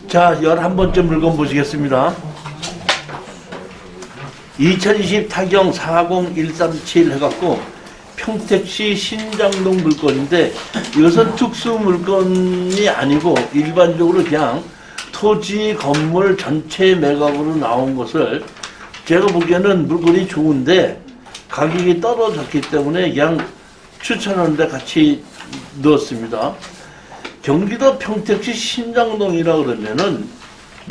자, 11번째 물건 보시겠습니다. 2020 타경 40137 해갖고 평택시 신장동 물건인데 이것은 특수 물건이 아니고 일반적으로 그냥 토지 건물 전체 매각으로 나온 것을 제가 보기에는 물건이 좋은데 가격이 떨어졌기 때문에 그냥 추천하는데 같이 넣었습니다. 경기도 평택시 신장동이라 그러면은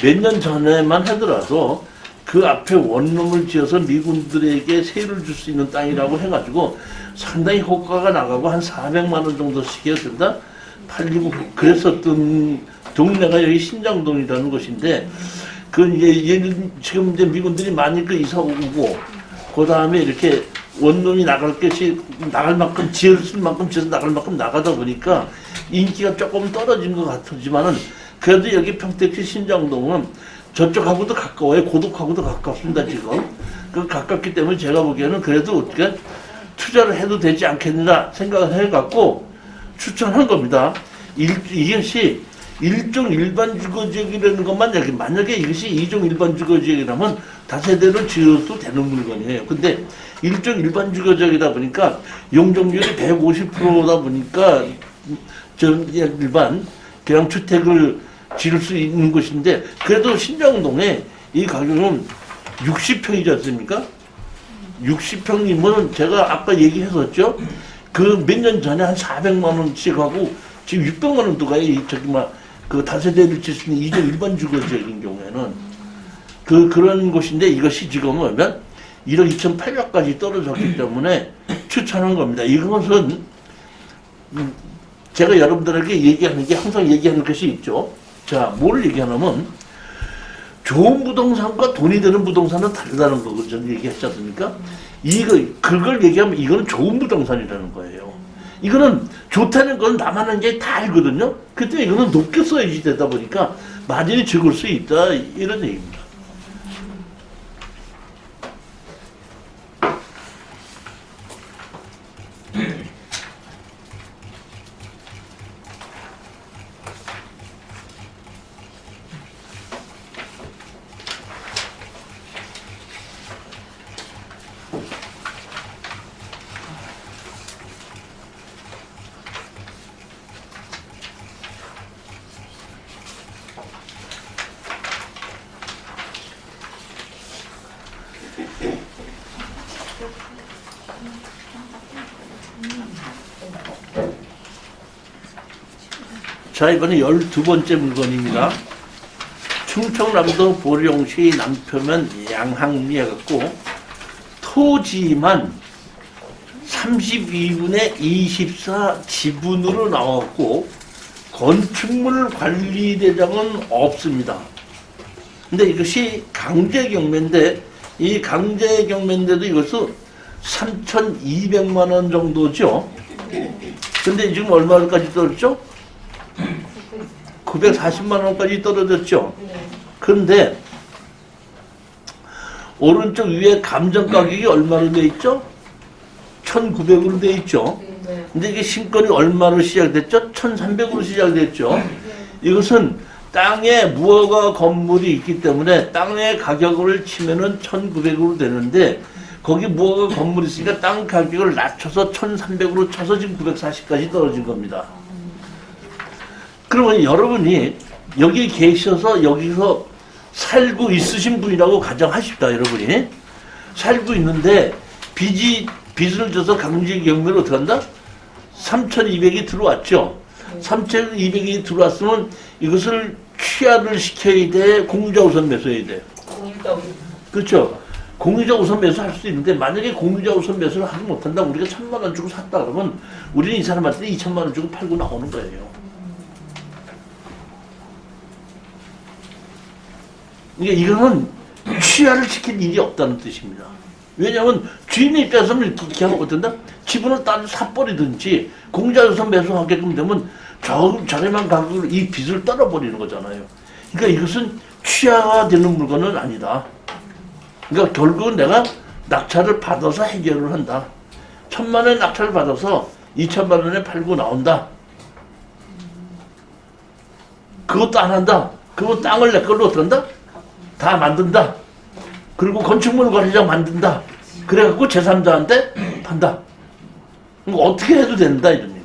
몇 년 전에만 하더라도 그 앞에 원룸을 지어서 미군들에게 세를 줄 수 있는 땅이라고 해가지고 상당히 호가가 나가고 한 400만 원 정도씩이었다 팔리고 그랬었던 동네가 여기 신장동이라는 곳인데 그 이제 지금 이제 미군들이 많이 그 이사 오고 그 다음에 이렇게 원룸이 나갈 것이 나갈 만큼 지을 만큼 지어서 나갈 만큼 나가다 보니까 인기가 조금 떨어진 것 같지만은 그래도 여기 평택시 신장동은 저쪽하고도 가까워요. 고덕하고도 가깝습니다 지금. 그 가깝기 때문에 제가 보기에는 그래도 어떻게 투자를 해도 되지 않겠느냐 생각을 해갖고 추천한 겁니다. 이것이 일종 일반 주거지역이라는 것만 만약에 이것이 이종 일반 주거지역이라면 다세대를 지어도 되는 물건이에요. 근데 일종 일반 주거지역이다 보니까 용적률이 150%다 보니까 일반 그냥 주택을 지을 수 있는 곳인데 그래도 신장동에 이 가격은 60평이지 않습니까? 60평이면 제가 아까 얘기했었죠. 그 몇 년 전에 한 400만 원씩 하고 지금 600만 원도 가요. 저기 그 다세대를 칠 수 있는 이종 일반 주거지역인 경우에는 그런 곳인데 이것이 지금은 1억 2,800까지 떨어졌기 때문에 추천한 겁니다. 이것은 제가 여러분들에게 얘기하는 게 항상 얘기하는 것이 있죠. 자, 뭘 얘기하냐면 좋은 부동산과 돈이 되는 부동산은 다르다는 거 저는 얘기했지 않습니까? 그걸 얘기하면 이거는 좋은 부동산이라는 거예요. 이거는 좋다는 건 나만 한 게 다 알거든요. 그때 이거는 높게 써야지 되다 보니까 마진이 적을 수 있다 이런 얘기입니다. 자, 이번에 12번째 물건입니다. 충청남도 보령시 남표면 양항리 해갖고 토지만 32분의 24 지분으로 나왔고 건축물 관리대장은 없습니다. 근데 이것이 강제경매인데 이 강제경매인데도 이것은 3,200만 원 정도죠. 근데 지금 얼마까지 떨어졌죠? 940만 원까지 떨어졌죠. 그런데 오른쪽 위에 감정 가격이 얼마로 돼 있죠? 1,900으로 돼 있죠. 근데 이게 신권이 얼마로 시작됐죠? 1,300으로 시작됐죠. 이것은 땅에 무허가 건물이 있기 때문에 땅의 가격을 치면은 1,900으로 되는데 거기 무허가 건물이 있으니까 땅 가격을 낮춰서 1,300으로 쳐서 지금 940까지 떨어진 겁니다. 그러면 여러분이 여기 계셔서 여기서 살고 있으신 분이라고 가정하십시다. 여러분이 살고 있는데 빚을 져서 강제경매로 어떻게 한다? 3,200이 들어왔죠. 3,200이 들어왔으면 이것을 취하를 시켜야 돼? 공유자우선 매수해야 돼? 그렇죠. 공유자우선 매수할 수 있는데 만약에 공유자우선 매수를 하지 못한다. 우리가 1,000만 원 주고 샀다 그러면 우리는 이 사람한테 2,000만 원 주고 팔고 나오는 거예요. 그러니까 이거는 취하를 시킬 일이 없다는 뜻입니다. 왜냐하면 주인 입장에서는 이렇게 하면 어떤다? 지분을 따로 사버리든지 공자유선 매수하게끔 되면 저렴한 가격으로 이 빚을 떨어버리는 거잖아요. 그러니까 이것은 취하가 되는 물건은 아니다. 그러니까 결국은 내가 낙찰을 받아서 해결을 한다. 1,000만 원의 낙찰을 받아서 2,000만 원에 팔고 나온다. 그것도 안 한다. 그러면 땅을 내 걸로 어떻게 한다? 다 만든다. 그리고 건축물 관리장 만든다. 그래갖고 제3자한테 판다. 그럼 어떻게 해도 된다 이런 얘기입니다.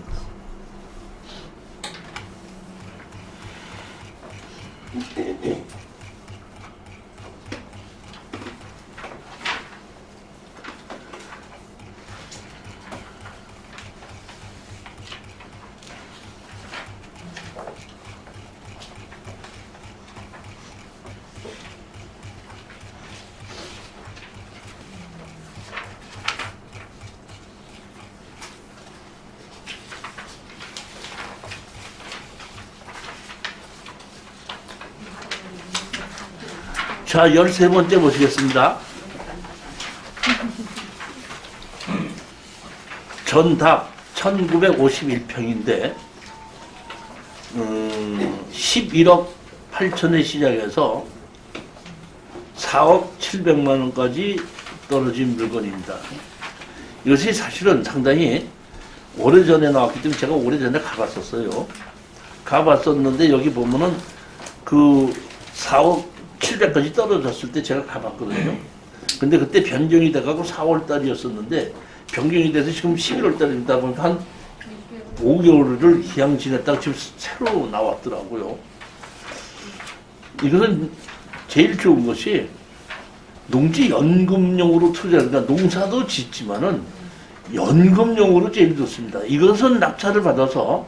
자, 13번째 보시겠습니다. 전답 1951평인데 11억 8천에 시작해서 4억 7백만 원까지 떨어진 물건입니다. 이것이 사실은 상당히 오래전에 나왔기 때문에 제가 오래전에 가봤었어요. 가봤었는데 여기 보면은 그 4억 700까지 떨어졌을 때 제가 가봤거든요. 근데 그때 변경이 돼가고 4월 달이었었는데 변경이 돼서 지금 11월 달이다 보니까 한 5개월을 기양 지냈다가 지금 새로 나왔더라고요. 이것은 제일 좋은 것이 농지 연금용으로 투자를, 그러니까 농사도 짓지만은 연금용으로 제일 좋습니다. 이것은 낙찰을 받아서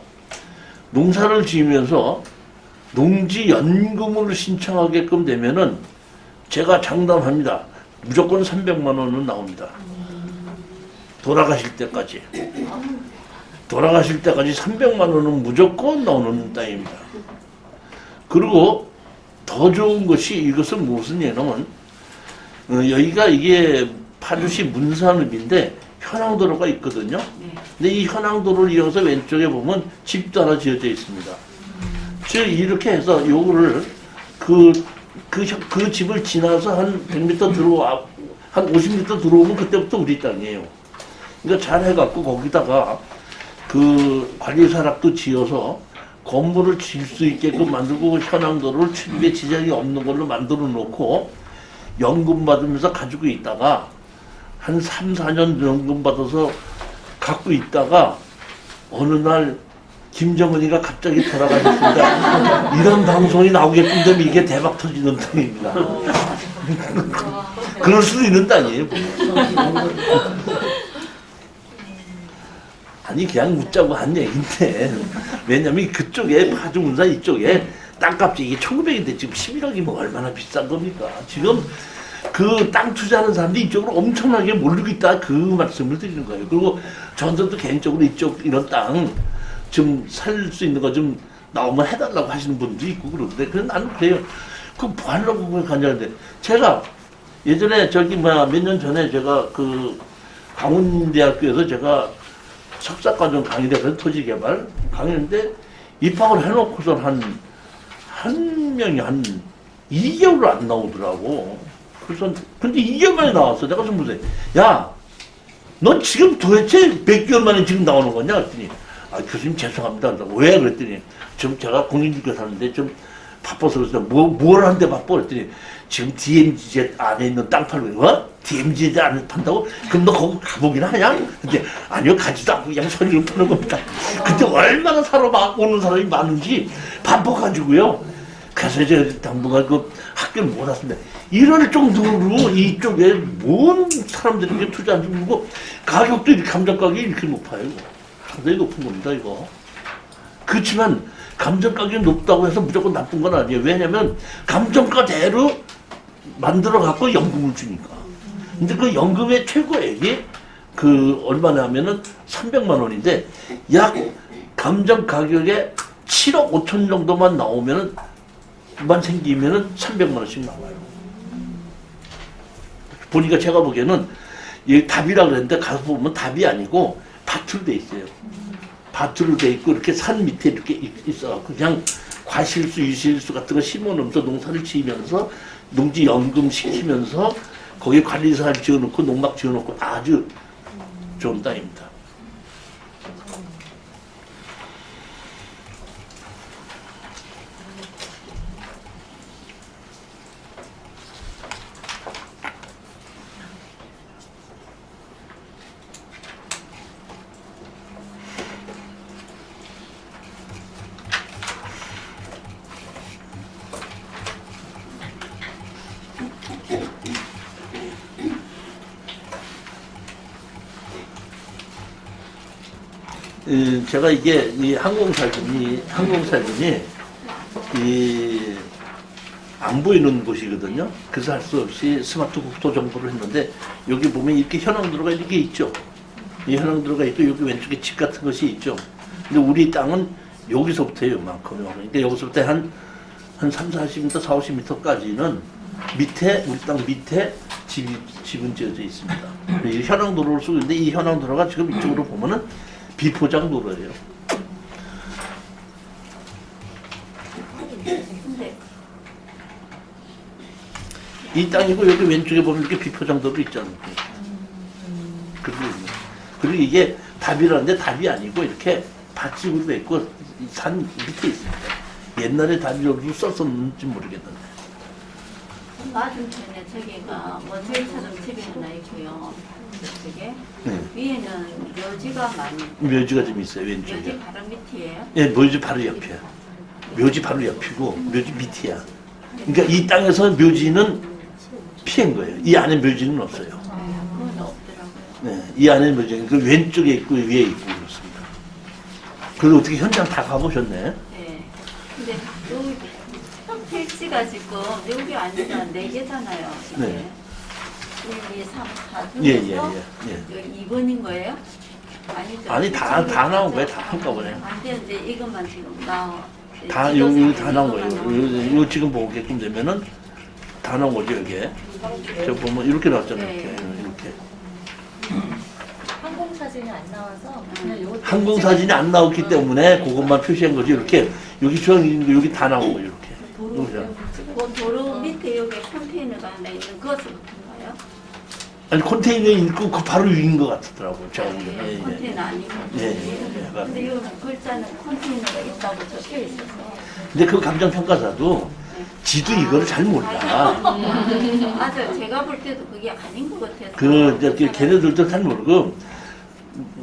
농사를 지으면서 농지 연금을 신청하게끔 되면은 제가 장담합니다. 무조건 300만 원은 나옵니다. 돌아가실 때까지. 돌아가실 때까지 300만 원은 무조건 나오는 땅입니다. 그리고 더 좋은 것이 이것은 무슨 얘냐면 여기가 이게 파주시 문산읍인데 현황도로가 있거든요. 근데 이 현황도로를 이어서 왼쪽에 보면 집도 하나 지어져 있습니다. 즉 이렇게 해서 요거를 그 집을 지나서 한 100m 들어와 한 50m 들어오면 그때부터 우리 땅이에요. 그러니까 잘 해갖고 거기다가 그 관리사락도 지어서 건물을 지을 수 있게끔 만들고 현황도로를 출입에 지장이 없는 걸로 만들어 놓고 연금 받으면서 가지고 있다가 한 3, 4년 연금 받아서 갖고 있다가 어느 날 김정은이가 갑자기 돌아가셨습니다. 이런 방송이 나오게끔 되면 이게 대박 터지는 땅입니다. 그럴 수도 있는 땅이에요. 아니 그냥 묻자고 한 얘기인데 왜냐면 그쪽에 파주 문산 이쪽에 땅값이 이게 1900인데 지금 11억이면 얼마나 비싼 겁니까? 지금 그 땅 투자하는 사람들이 이쪽으로 엄청나게 몰리고 있다 그 말씀을 드리는 거예요. 그리고 저도 개인적으로 이쪽 이런 땅 좀 살 수 있는 거 좀 나오면 해달라고 하시는 분도 있고 그러는데 그래 나는 그래요. 그 뭐 하려고 그걸 가냐는데 제가 예전에 저기 몇 년 전에 제가 그 강원대학교에서 제가 석사과정 강의대학교 토지개발 강의인데 입학을 해놓고서 한 명이 한 2개월 안 나오더라고. 그래서 근데 2개월 만에 나왔어. 내가 좀 보세요. 야, 넌 지금 도대체 몇 개월 만에 지금 나오는 거냐? 그랬더니 아, 교수님 죄송합니다. 왜? 그랬더니 지금 제가 공인중개 사는데 좀 바빠서 그래서 뭘 하는데 바빠? 그랬더니 지금 DMZ 안에 있는 땅 팔고 뭐? DMZ 안에 판다고? 그럼 너 거기 가보긴 하냐? 근데 아니요 가지도 않고 그냥 소리를 푸는 겁니다. 그때 얼마나 사러 막 오는 사람이 많은지 바빠가지고요. 그래서 이제 당분간 그 학교를 못 왔습니다. 이럴 정도로 이쪽에 뭔 사람들이 이렇게 투자한 줄 모르고 가격도 이렇게 감정 가격이 이렇게 높아요. 상당히 높은 겁니다, 이거. 그렇지만 감정 가격이 높다고 해서 무조건 나쁜 건 아니에요. 왜냐면 감정가대로 만들어 갖고 연금을 주니까. 근데 그 연금의 최고액이 그 얼마나 하면은 300만 원인데 약 감정 가격에 7억 5천 정도만 나오면은 만 생기면은 300만 원씩 나와요. 보니까 제가 보기에는 이 답이라 그랬는데 가서 보면 답이 아니고 밭으로 돼 있어요. 밭으로 돼 있고 이렇게 산 밑에 이렇게 있어갖고 그냥 과실수, 유실수 같은 거 심어놓으면서 농사를 지으면서 농지 연금 시키면서 거기에 관리사를 지어놓고 농막 지어놓고 아주 좋은 땅입니다. 제가 이게 이 항공사진이 안 보이는 곳이거든요. 그래서 할 수 없이 스마트 국토 정보를 했는데 여기 보면 이렇게 현황도로가 이렇게 있죠. 이 현황도로가 있고 여기 왼쪽에 집 같은 것이 있죠. 근데 우리 땅은 여기서부터예요, 요만큼. 그러니까 여기서부터 한 3, 40m, 4, 50m까지는 밑에 우리 땅 밑에 집은 지어져 있습니다. 이 현황도로를 쓰고 있는데 이 현황도로가 지금 이쪽으로 보면은 비포장도로예요. 이 땅이고 여기 왼쪽에 보면 이렇게 비포장도로 있잖아요. 그리고 이게 답이라는데 답이 아니고 이렇게 밭집으로 돼 있고 산 밑에 있습니다. 옛날에 답이라고 썼었는지 모르겠는데. 맞은편에 저기가 모텔처럼 집이 하나 있고요. 저쪽에 네. 위에는 묘지가 많이. 묘지가 좀 있어요, 왼쪽에. 묘지 바로 밑이에요? 예, 묘지 바로 옆이야. 묘지 바로 옆이고 묘지 밑이야. 그러니까 이 땅에서 묘지는 피한 거예요. 이 안에 묘지는 없어요. 그건 없더라고요. 네, 이 안에 묘지는 그 왼쪽에 있고 위에 있고 그렇습니다. 그리고 어떻게 현장 다 가보셨네? 네. 근데 여기 택지가 지금 여기 아니라 4개잖아요. 네. 1, 2, 3, 4 중에서 예. 여기 2번인 거예요? 아니죠? 아니 다 나온 거예요. 다 한꺼번에. 안 되는데 이것만 지금 나와. 다 여기 다 나온 거예요. 요 지금 보게끔 되면은 다 나온 거죠 여기에. 저 보면 이렇게 나왔잖아요. 네. 이렇게. 항공 사진이 안 나와서 그냥 요거 항공 사진이 안 나왔기 때문에 그것만 표시한 거지. 이렇게 여기 중앙 여기 다 나온 거예요. 이렇게. 여기다. 그 도로 밑에 여기 컨테이너가 하나 있는 그것부터인가요? 아니 컨테이너에 있고 그 바로 위인 것 같더라고요. 제가 보기에. 예, 예. 컨테이너 아니고. 예. 근데 여기는 글자는 컨테이너가 있다고 적혀 있어서. 근데 그 감정평가사도 지도 이거를 잘 몰라. 맞아요. 제가 볼 때도 그게 아닌 것 같아서. 이제 걔네들도 잘 모르고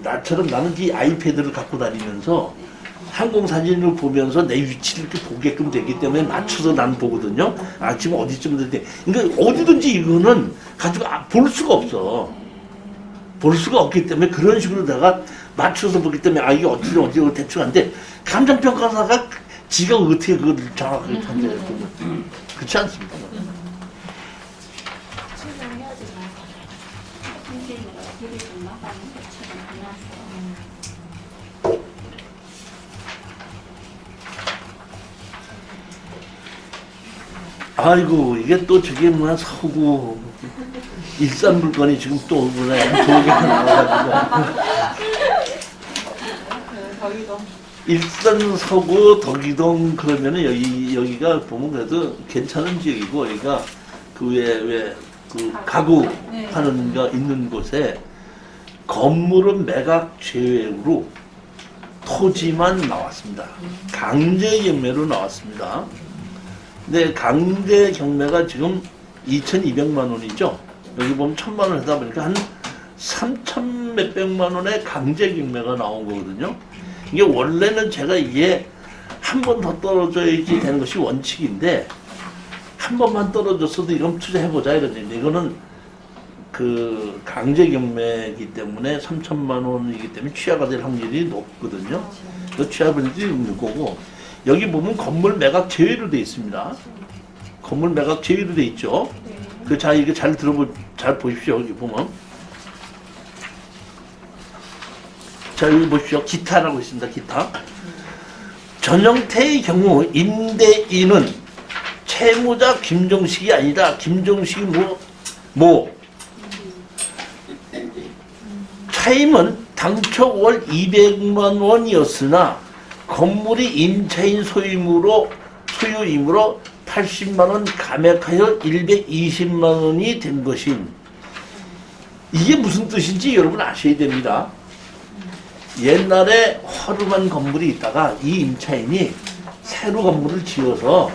나처럼 나는 이 아이패드를 갖고 다니면서 항공 사진을 보면서 내 위치를 이렇게 보게끔 되기 때문에 맞춰서 난 보거든요. 아 지금 어디쯤 돼? 그러니까 어디든지 이거는 가지고 볼 수가 없어. 볼 수가 없기 때문에 그런 식으로 내가 맞춰서 보기 때문에 아 이게 어디로 대충 한데 감정평가사가 지가 어떻게 그걸 정확하게 판단해 보면 그렇지 않습니까? 실망해야지. 컨테이너가 길이 좀 나가는 것처럼 해놨어. 아이고 이게 또 저게 뭐야 서구 일산 물건이 지금 또 뭐야 조개가 나와가지고 거기도 일산 서구 덕이동 그러면은 여기가 보면 그래도 괜찮은 지역이고 여기가 그 그 가구 하는 거 있는 곳에 건물은 매각 제외로 토지만 나왔습니다. 강제 경매로 나왔습니다. 근데 강제 경매가 지금 2,200만 원이죠. 여기 보면 1,000만 원 하다 보니까 한 3,000 몇백만 원의 강제 경매가 나온 거거든요. 이게 원래는 제가 이게 한 번 더 떨어져야지 되는 것이 원칙인데 한 번만 떨어졌어도 이건 투자해보자 이러는데 이거는 그 강제 경매이기 때문에 3,000만 원이기 때문에 취하가 될 확률이 높거든요. 그 취하가 될 확률이 높을 거고 여기 보면 건물 매각 제외로 돼 있습니다. 건물 매각 제외로 돼 있죠. 그 자 이게 잘 보십시오. 여기 보면 자 여기 보십시오. 기타라고 있습니다. 기타. 전형태의 경우 임대인은 채무자 김정식이 아니라 김정식이 차임은 당초 월 200만 원이었으나 건물이 임차인 소유이므로 80만 원 감액하여 120만 원이 된 것임. 이게 무슨 뜻인지 여러분 아셔야 됩니다. 옛날에 허름한 건물이 있다가 이 임차인이 새로 건물을 지어서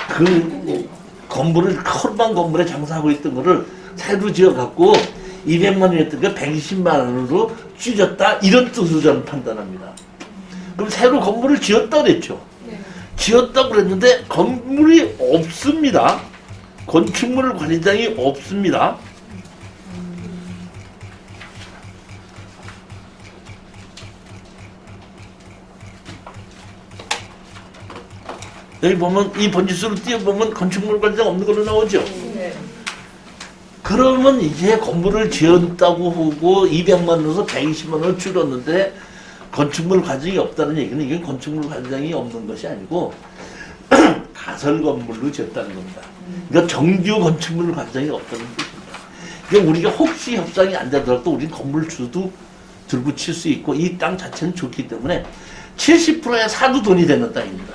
그 건물을 허름한 건물에 장사하고 있던 거를 새로 지어갖고 200만 원이었던 게 120만 원으로 줄였다 이런 뜻으로 저는 판단합니다. 그럼 새로 건물을 지었다 그랬죠. 지었다고 그랬는데 건물이 없습니다. 건축물 관리장이 없습니다. 여기 보면 이 번지수를 띄워보면 건축물 관리장 없는 걸로 나오죠. 네. 그러면 이제 건물을 지었다고 하고 200만 원에서 120만 원을 줄였는데 건축물 과정이 없다는 얘기는 이게 건축물 과정이 없는 것이 아니고 가설 건물로 지었다는 겁니다. 그러니까 정규 건축물 과정이 없다는 뜻입니다. 그러니까 우리가 혹시 협상이 안 되더라도 우리는 건물주도 들고 칠 수 있고 이 땅 자체는 좋기 때문에 70%의 사도 돈이 되는 땅입니다.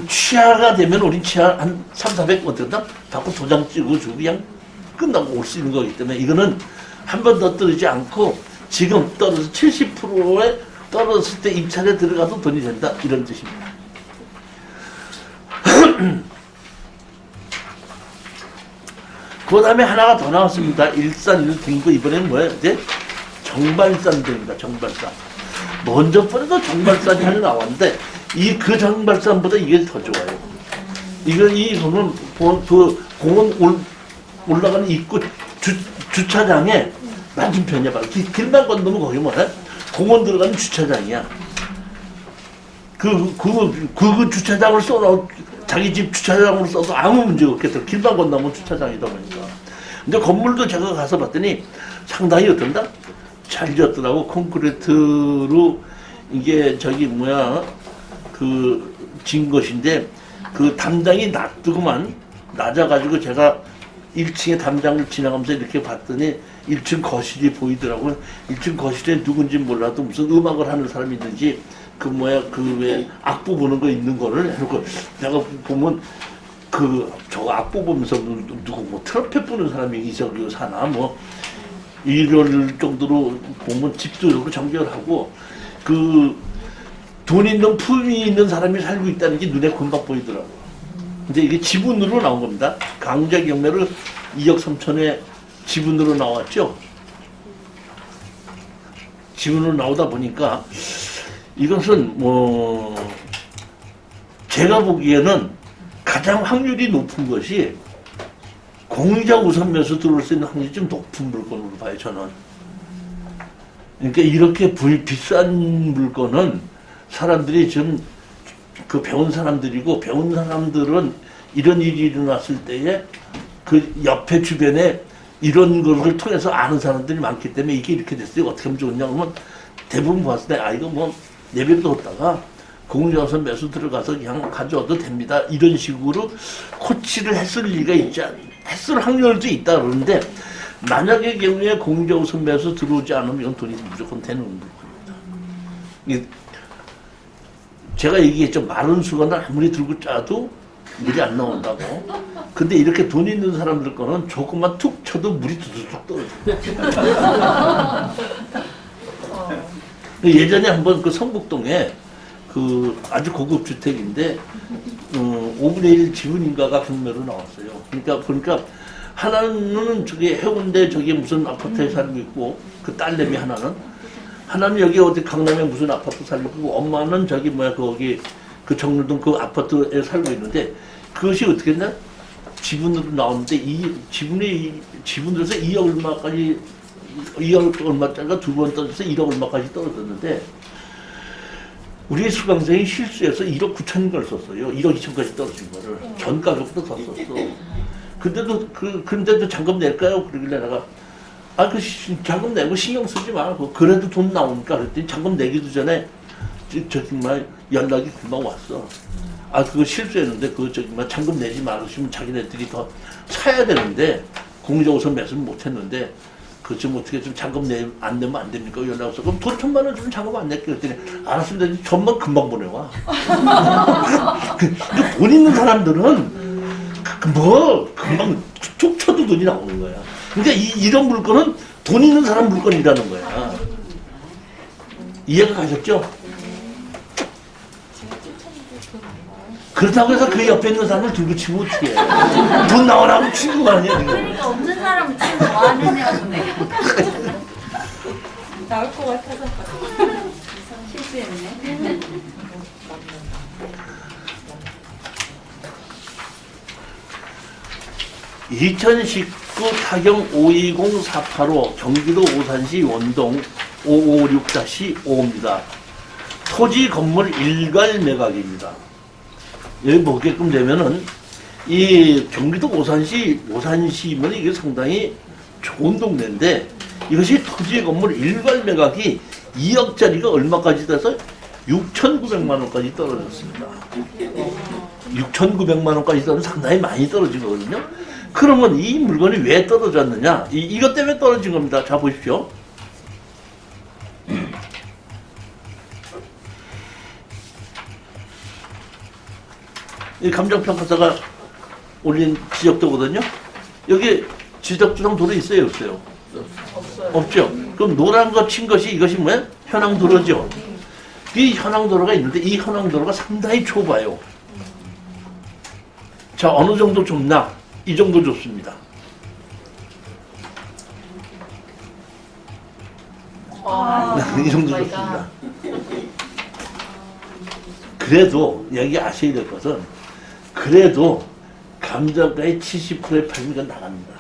취하가 되면 우린 취하 한 300, 400 어떻게든 받고 도장 찍어주고 그냥 끝나고 올 수 있는 거기 때문에 이거는 한 번 더 떨어지지 않고 지금 떨어져 70%에 떨어졌을 때 입찰에 들어가도 돈이 된다 이런 뜻입니다. 그 다음에 하나가 더 나왔습니다. 일산 등부 이번에는 뭐예요? 이제 정발산입니다. 정발산. 먼저 번에도 정발산이 하나 나왔는데 그 정발산보다 이게 더 좋아요. 이거는 그 공원 올라가는 입구 주차장에 맞은편이야. 바로 길만 건너면 거기 뭐야? 공원 들어가는 주차장이야. 그 주차장을 써놓 자기 집 주차장으로 써도 아무 문제가 없겠다. 길만 건너면 주차장이다 보니까. 근데 건물도 제가 가서 봤더니 상당히 어떤다? 잘 지었더라고. 콘크리트로 이게 진 것인데 그 담장이 낮아가지고 제가 1층에 담장을 지나가면서 이렇게 봤더니 1층 거실이 보이더라고요. 1층 거실에 누군지 몰라도 무슨 음악을 하는 사람이 있는지 왜 악보 보는 거 있는 거를 해놓고 내가 보면 저 악보 보면서 누구 트럼펫 부는 사람이 저기 사나 이럴 정도로 보면 집도 이렇게 정결하고 돈 있는 품이 있는 사람이 살고 있다는 게 눈에 금방 보이더라고요. 근데 이게 지분으로 나온 겁니다. 강제 경매를 2억 3천에 지분으로 나왔죠. 지분으로 나오다 보니까 이것은 제가 보기에는 가장 확률이 높은 것이 공유자 우선 매수 들어올 수 있는 확률이 좀 높은 물건으로 봐요, 저는. 그러니까 이렇게 비싼 물건은 사람들이 지금 배운 사람들이고 배운 사람들은 이런 일이 일어났을 때에 그 옆에 주변에 이런 것을 통해서 아는 사람들이 많기 때문에 이게 이렇게 됐어요. 어떻게 하면 좋냐 그러면 대부분 봤을 때 이거 내버려뒀다가 공유자선 매수 들어가서 그냥 가져와도 됩니다. 이런 식으로 코치를 했을 리가 했을 확률도 있다 그러는데 만약의 경우에 공유자선 매수 들어오지 않으면 돈이 무조건 되는 겁니다. 제가 얘기했죠. 마른 수건을 아무리 들고 짜도 물이 안 나온다고. 근데 이렇게 돈 있는 사람들 거는 조금만 툭 쳐도 물이 두둑둑 떨어져요. 예전에 한번 성북동에 아주 고급 주택인데 5분의 1 지분인가가 경매로 나왔어요. 그러니까 하나는 해운대 무슨 아파트에 살고 있고 그 딸내미 하나는 여기 어디 강남에 무슨 아파트 살고 있고 엄마는 거기 그 정릉동 그 아파트에 살고 있는데 그것이 어떻게 했냐? 지분으로 나오는데 지분으로서 2억 얼마짜리가 두 번 떨어져서 1억 얼마까지 떨어졌는데 우리 수강생이 실수해서 1억 9천인가를 썼어요. 1억 2천까지 떨어진 거를. 전 가격보다 더 썼어. 근데도 잔금 낼까요? 그러길래 내가 잔금 내고 신경 쓰지 마. 그래도 돈 나오니까 그랬더니 잔금 내기도 전에 정말 연락이 금방 왔어. 그거 실수했는데 잔금 내지 말으시면 자기네들이 더 사야 되는데 공유자 우선 매수는 못했는데 좀 어떻게 좀 잔금 안 내면 안 됩니까? 연락 와서 그럼 돈 1,000만 원 주면 잔금 안 낼게 그랬더니 알았습니다. 1,000만 금방 보내와. 근데 돈 있는 사람들은 금방 툭 쳐도 돈이 나오는 거야. 그러니까 이런 물건은 돈 있는 사람 물건이라는 거야. 이해가 가셨죠? 그렇다고 해서 그 옆에 있는 사람을 들고 치면 어떡해. 돈 나오라고 치는 거 아니야, 지금. 그러니까 없는 사람은 지금 뭐 하는 애였네. 나올 것 같아서. 실수했네. (2019) 타경 520-485 경기도 오산시 원동 556-5입니다. 토지 건물 일괄 매각입니다. 여기 보게끔 되면은 이 경기도 오산시면 이게 상당히 좋은 동네인데 이것이 토지 건물 일괄 매각이 2억짜리가 얼마까지 돼서 6,900만 원까지 떨어졌습니다. 6,900만 원까지 떨어지면 상당히 많이 떨어지거든요. 그러면 이 물건이 왜 떨어졌느냐? 이것 때문에 떨어진 겁니다. 자, 보십시오. 이 감정평가사가 올린 지적도거든요. 여기 지적주상 도로 있어요, 없어요? 없죠. 그럼 노란 거 친 것이 이것이 뭐야? 현황도로죠. 이 현황도로가 있는데 이 현황도로가 상당히 좁아요. 자, 어느 정도 좁나? 이 정도 좁습니다. 이 정도 좁습니다. 그래도 여기 아셔야 될 것은 그래도 감정가의 70%의 팔리가 나갑니다.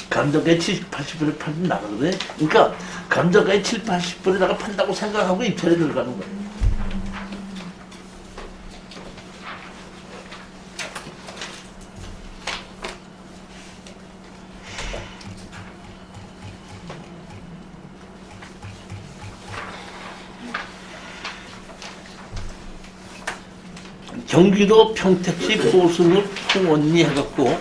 감정가의 70, 80%의 팔리 나가거든요. 그러니까 감정가의 7, 80%에다가 판다고 생각하고 입찰에 들어가는 거예요. 경기도 평택시 보수읍 통원리 해갖고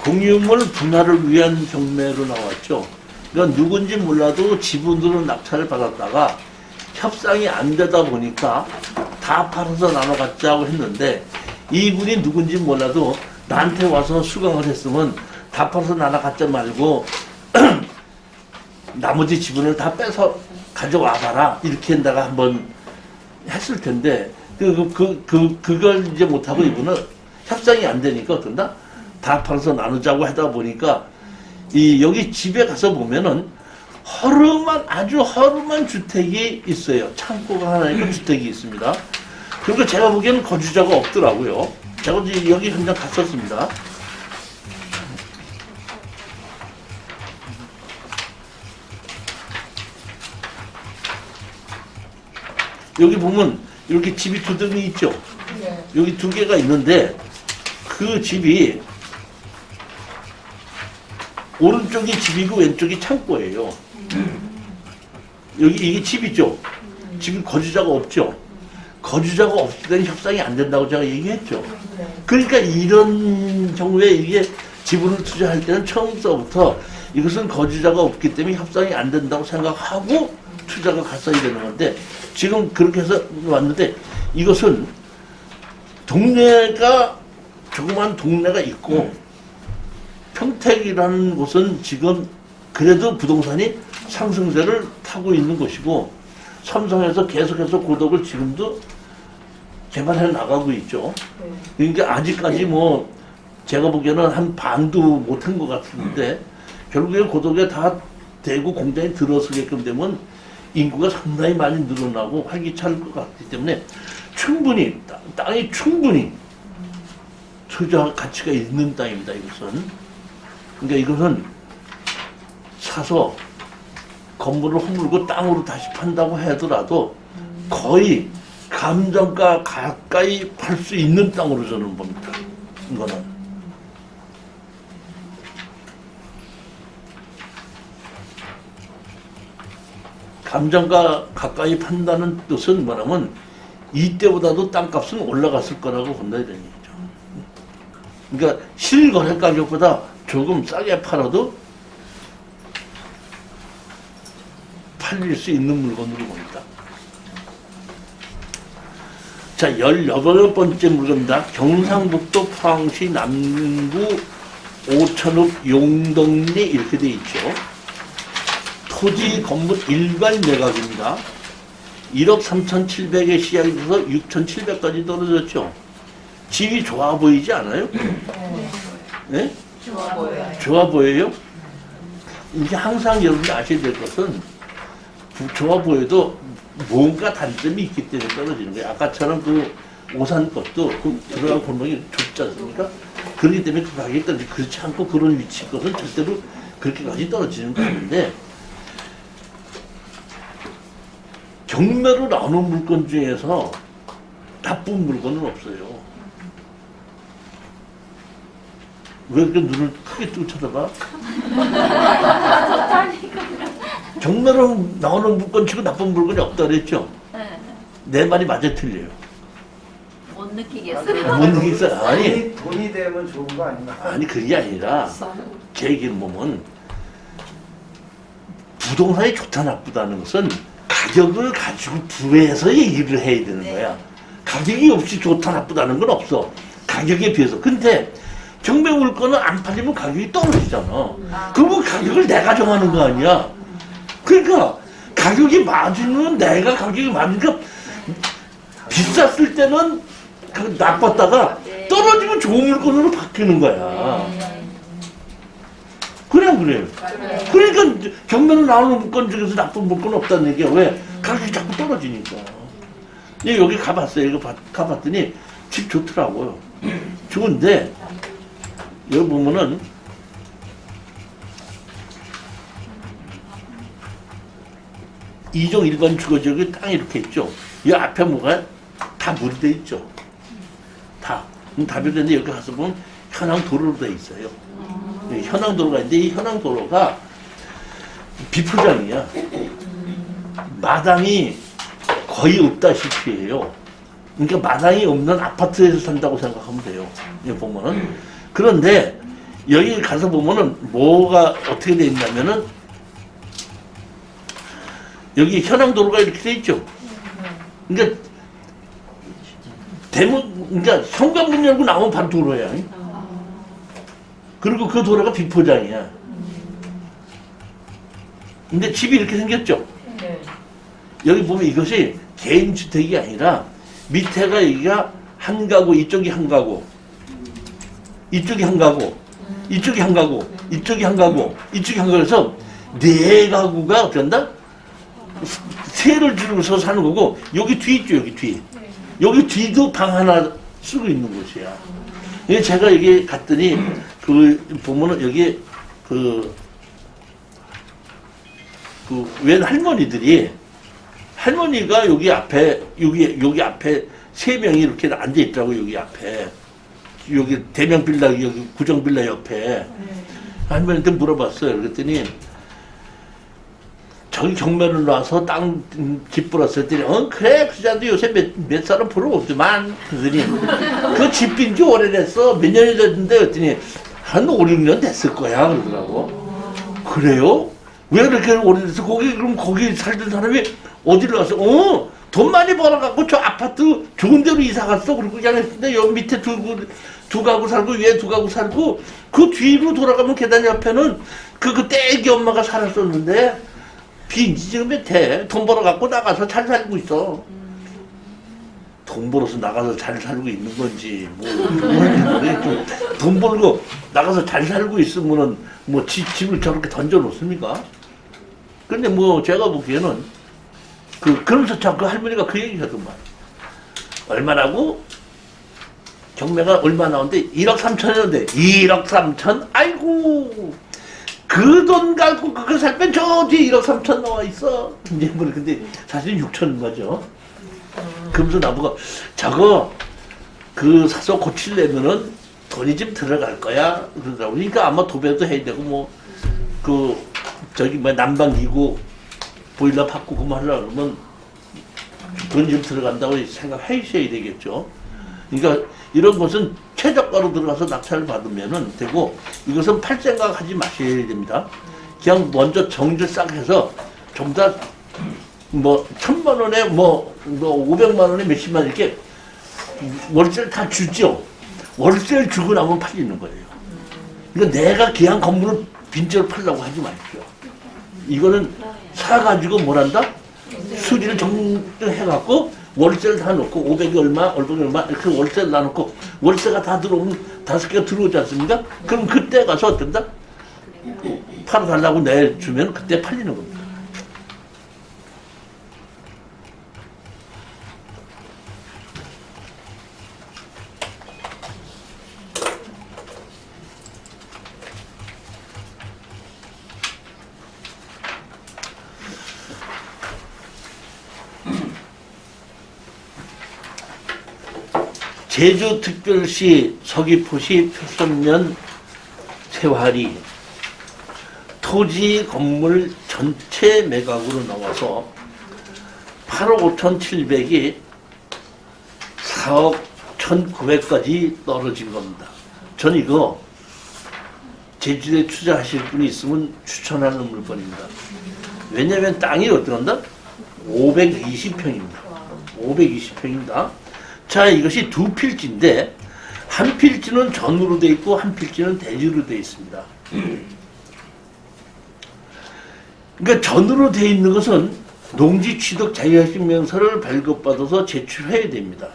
공유물 분할을 위한 경매로 나왔죠. 그러니까 누군지 몰라도 지분으로 낙찰을 받았다가 협상이 안 되다 보니까 다 팔아서 나눠 갖자고 했는데 이분이 누군지 몰라도 나한테 와서 수강을 했으면 다 팔아서 나눠 갖자 말고 나머지 지분을 다 빼서 가져와 봐라 이렇게 한다가 한번 했을 텐데 그걸 이제 못하고 이분은 협상이 안 되니까 어떤다? 다 팔아서 나누자고 하다 보니까 여기 집에 가서 보면은 아주 허름한 주택이 있어요. 창고가 하나 있고 주택이 있습니다. 그리고 제가 보기에는 거주자가 없더라고요. 제가 여기 현장 갔었습니다. 여기 보면 이렇게 집이 두 동이 있죠. 여기 두 개가 있는데 그 집이 오른쪽이 집이고 왼쪽이 창고예요. 여기 이게 집이죠. 집이 거주자가 없죠. 거주자가 없을 때는 협상이 안 된다고 제가 얘기했죠. 그러니까 이런 경우에 이게 지분을 투자할 때는 처음부터 이것은 거주자가 없기 때문에 협상이 안 된다고 생각하고 투자가 갔어야 되는 건데 지금 그렇게 해서 왔는데 이것은 조그만 동네가 있고 평택이라는 곳은 지금 그래도 부동산이 상승세를 타고 있는 곳이고 삼성에서 계속해서 고덕을 지금도 개발해 나가고 있죠. 그러니까 아직까지 뭐 제가 보기에는 한 반도 못한 것 같은데 결국에 고덕에 다 대구 공장이 들어서게끔 되면 인구가 상당히 많이 늘어나고 활기차일 것 같기 때문에 충분히 땅이 충분히 투자 가치가 있는 땅입니다. 이것은 그러니까 이것은 사서 건물을 허물고 땅으로 다시 판다고 하더라도 거의 감정가 가까이 팔 수 있는 땅으로 저는 봅니다. 이거는 감정가 가까이 판다는 뜻은 뭐냐면 이때보다도 땅값은 올라갔을 거라고 본다 이런 얘기죠. 그러니까 실거래 가격보다 조금 싸게 팔아도 팔릴 수 있는 물건으로 봅니다. 자, 18번째 물건입니다. 경상북도 포항시 남구 오천읍 용덕리 이렇게 돼 있죠. 토지 건물 일괄 매각입니다. 1억 3,700에 시작이 돼서 6,700까지 떨어졌죠. 집이 좋아 보이지 않아요? 네? 좋아 보여요. 좋아 보여요? 이제 항상 여러분이 아셔야 될 것은 좋아 보여도 뭔가 단점이 있기 때문에 떨어지는 거예요. 아까처럼 그 오산 것도 그 들어간 골목이 좁지 않습니까? 그렇기 때문에 그 가격이 떨어지지. 그렇지 않고 그런 위치 것은 절대로 그렇게까지 떨어지는 거 아닌데 경매로 나오는 물건 중에서 나쁜 물건은 없어요. 왜 이렇게 눈을 크게 뜨고 쳐다봐? 경매로 나오는 물건 치고 나쁜 물건이 없다 그랬죠? 네. 내 말이 맞아 틀려요. 못 느끼겠어요. 못 느끼겠어요. 아니, 돈이 되면 좋은 거 아닌가? 아니 그게 아니라 제 얘기는 보면 부동산이 좋다 나쁘다는 것은 가격을 가지고 부해서 얘기를 해야 되는 네. 거야. 가격이 없이 좋다 나쁘다는 건 없어. 가격에 비해서. 근데 경매 물건은 안 팔리면 가격이 떨어지잖아. 그러면 가격을 내가 정하는 거 아니야. 그러니까 가격이 맞으면 내가 가격이 맞으니까 비쌌을 때는 나빴다가 떨어지면 좋은 물건으로 바뀌는 거야. 그래 안 그래요? 그러니까 경매로 나오는 물건 중에서 나쁜 물건 없다는 얘기야. 왜? 가격이 자꾸 떨어지니까. 여기 가봤어요. 이거 가봤더니 집 좋더라고요. 좋은데 여기 보면은 이종 일반 주거지역에 땅이 이렇게 있죠. 이 앞에 뭐가 다 물이 돼 있죠. 다. 다 되는데 여기 가서 보면 현황 도로로 돼 있어요. 현황 도로가 있는데 이 현황 도로가 비포장이야. 마당이 거의 없다시피 해요. 그러니까 마당이 없는 아파트에서 산다고 생각하면 돼요. 여기 보면은. 그런데 여기 가서 보면은 뭐가 어떻게 돼 있냐면은 여기 현황 도로가 이렇게 돼 있죠. 그러니까 그러니까 현관문 열고 나오면 바로 도로야. 그리고 그 도로가 비포장이야. 근데 집이 이렇게 생겼죠. 여기 보면 이것이 개인 주택이 아니라 밑에가 여기가 한 가구, 이쪽이 한 가구, 이쪽이 한 가구, 이쪽이 한 가구, 이쪽이 한 가구, 이쪽이 한 가구에서 네 가구가 어떻게 한다? 세를 주면서 사는 거고, 여기 뒤 있죠, 여기 뒤. 여기 뒤도 방 하나 쓰고 있는 곳이야. 예, 제가 여기 갔더니 그 보면은 여기 웬 할머니가 여기 앞에 앞에 세 명이 이렇게 앉아 있더라고. 여기 앞에 여기 대명 빌라 여기 구정 빌라 옆에 할머니한테 물어봤어요. 그랬더니 저기 경매를 놔서 땅 집 불었을 때 그래 그 자도 요새 몇 사람 보러 오더만. 그러더니 그 집 빈 지 오래됐어. 몇 년이 됐는데 그랬더니 한 5, 6년 됐을 거야 그러더라고. 그래요? 왜 그렇게 오래됐어? 그럼 거기 살던 사람이 어디로 갔어? 돈 많이 벌어갖고 저 아파트 좋은 데로 이사 갔어. 그리고 그냥 했는데 여기 밑에 두 가구 살고 위에 두 가구 살고 그 뒤로 돌아가면 계단 옆에는 그때 애기 엄마가 살았었는데 빈지 지금 몇 해? 돈 벌어갖고 나가서 잘 살고 있어. 돈 벌어서 나가서 잘 살고 있는 건지 돈 벌고 나가서 잘 살고 있으면은 뭐 집을 저렇게 던져 놓습니까? 근데 뭐 제가 보기에는 그러면서 자꾸 할머니가 그 얘기 하더만. 얼마라고? 경매가 얼마 나오는데 1억 3천이었는데 1억 3천? 아이고 그 돈 갖고 그거 살면 저 뒤에 1억 3천 나와 있어. 이제 뭐 근데 사실 6천인 거죠. 그러면서 나보고 저거 사서 고치려면은 돈이 좀 들어갈 거야 그러더라고. 그러니까 아마 도배도 해야 되고 뭐 저기 난방기구 보일러 바꾸고 뭐 하려고 그러면 돈이 좀 들어간다고 생각하셔야 되겠죠. 그러니까 이런 것은 최저가로 들어가서 낙찰을 받으면 되고 이것은 팔 생각하지 마셔야 됩니다. 그냥 먼저 정리를 싹 해서 전부 다 뭐 1,000만 원에 뭐 500만 원에 몇십만 이렇게 월세를 다 주죠. 월세를 주고 나면 팔리는 거예요. 그러니까 내가 기한 건물을 빈채로 팔려고 하지 마십시오. 이거는 사가지고 뭘 한다? 수리를 정해갖고 월세를 다 놓고 500이 얼마, 500이 얼마 이렇게 월세를 다 놓고 월세가 다 들어오면 5개가 들어오지 않습니까? 그럼 그때 가서 어떤다? 팔아달라고 내주면 그때 팔리는 겁니다. 제주특별시 서귀포시 표선면 세화리 토지 건물 전체 매각으로 나와서 8억 5,700이 4억 1,900까지 떨어진 겁니다. 전 이거 제주도에 투자하실 분이 있으면 추천하는 물건입니다. 왜냐하면 땅이 어떤다? 520평입니다. 520평입니다. 자, 이것이 두 필지인데 한 필지는 전으로 되어 있고 한 필지는 대지로 되어 있습니다. 그러니까 전으로 되어 있는 것은 농지 취득 자유학식 명서를 발급받아서 제출해야 됩니다.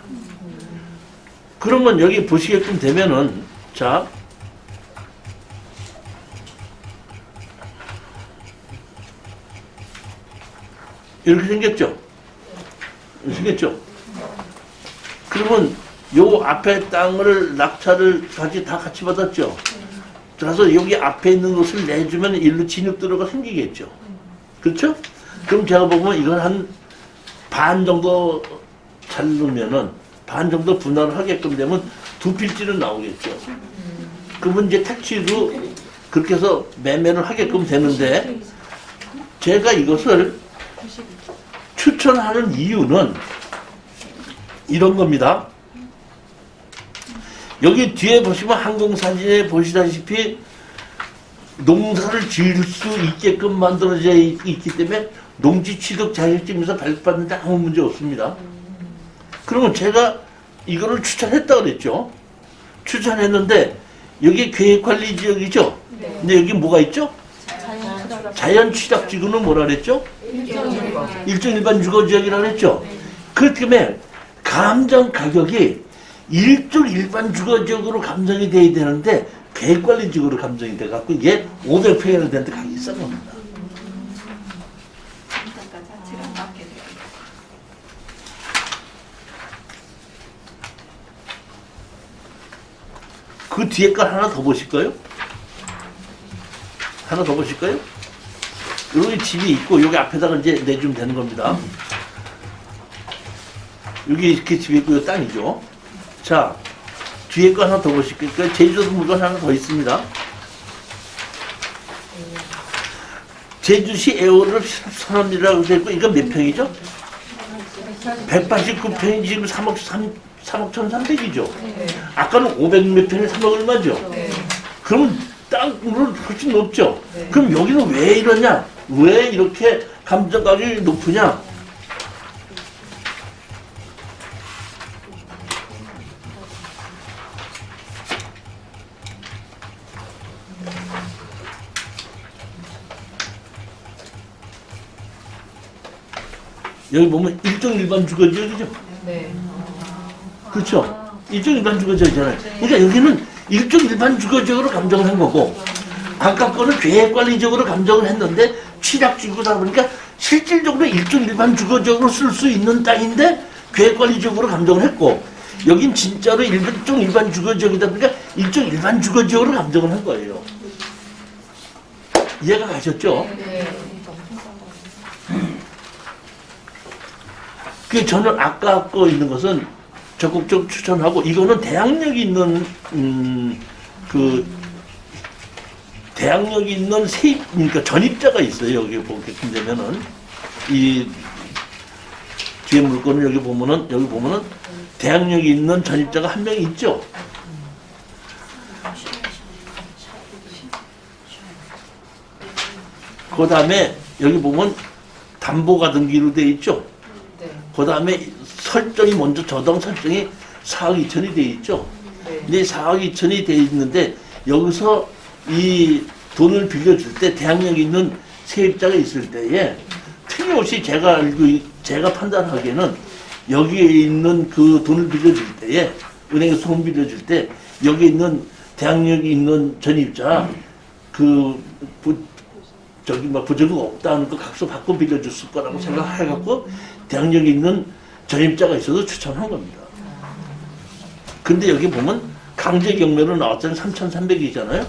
그러면 여기 보시게끔 되면은 자 이렇게 생겼죠? 이렇게 생겼죠? 그러면 요 앞에 땅을 낙찰을 다 같이 받았죠? 그래서 여기 앞에 있는 것을 내주면 일로 진입도로가 생기겠죠? 그렇죠? 그럼 제가 보면 이건 한 반 정도 자르면은 반 정도 분할을 하게끔 되면 두 필지는 나오겠죠? 그러면 이제 택지로 그렇게 해서 매매를 하게끔 되는데 제가 이것을 추천하는 이유는 이런 겁니다. 여기 뒤에 보시면 항공사진에 보시다시피 농사를 지을 수 있게끔 만들어져 있기 때문에 농지 취득 자격증에서 발급받는데 아무 문제 없습니다. 그러면 제가 이거를 추천했다 그랬죠. 추천했는데 여기 계획관리지역이죠. 근데 여기 뭐가 있죠? 자연취약지구는 뭐라 그랬죠? 일종 일반 주거지역이라 그랬죠. 그렇기 때문에 감정 가격이 일종 일반 주거지역으로 감정이 돼야 되는데 계획관리지역으로 감정이 돼갖고 이게 500평이나 되는데 가격이 싼 겁니다. 그 뒤에 걸 하나 더 보실까요? 하나 더 보실까요? 여기 집이 있고 여기 앞에다가 이제 내주면 되는 겁니다. 여기 이렇게 집이 있고 이 땅이죠. 자, 뒤에 거 하나 더 보실게요. 제주도 물건 하나 더 있습니다. 제주시 애호를 선언이라고 되어 있고 이건 몇 평이죠? 189평이 지금 3억 1,300이죠. 아까는 500몇 평에 3억 얼마죠? 그러면 땅으로 훨씬 높죠. 그럼 여기는 왜 이러냐? 왜 이렇게 감정 가격이 높으냐? 여기 보면 일종 일반 주거지역이죠. 네. 그렇죠. 일종 일반 주거지역이잖아요. 그러니까 여기는 일종 일반 주거지역으로 감정을 한 거고 아까 거는 계획관리적으로 감정을 했는데 취약지구다 보니까 실질적으로 일종 일반 주거지역으로 쓸 수 있는 땅인데 계획관리적으로 감정을 했고 여긴 진짜로 일종 일반 주거지역이다 보니까 일종 일반 주거지역으로 감정을 한 거예요. 이해가 가셨죠? 그 저는 아까 거 있는 것은 적극적으로 추천하고 이거는 대항력이 있는 그 대항력이 있는 세입 그러니까 전입자가 있어요. 여기 보게 되면은 이 뒤에 물건을 여기 보면은 대항력이 있는 전입자가 한 명이 있죠. 그 다음에 여기 보면 담보가 등기로 되어 있죠. 그 다음에 설정이 먼저 저당 설정이 4억 2천이 돼 있죠. 근데 4억 2천이 돼 있는데 여기서 이 돈을 빌려줄 때 대항력이 있는 세입자가 있을 때에 틀림없이 제가 판단하기에는 여기에 있는 그 돈을 빌려줄 때에 은행에서 돈 빌려줄 때 여기 있는 대항력이 있는 전입자 부적이 없다는 거 각서 받고 빌려줬을 거라고 생각해갖고 대항력이 있는 전입자가 있어도 추천한 겁니다. 근데 여기 보면 강제 경매로 나왔잖아요. 3,300이잖아요.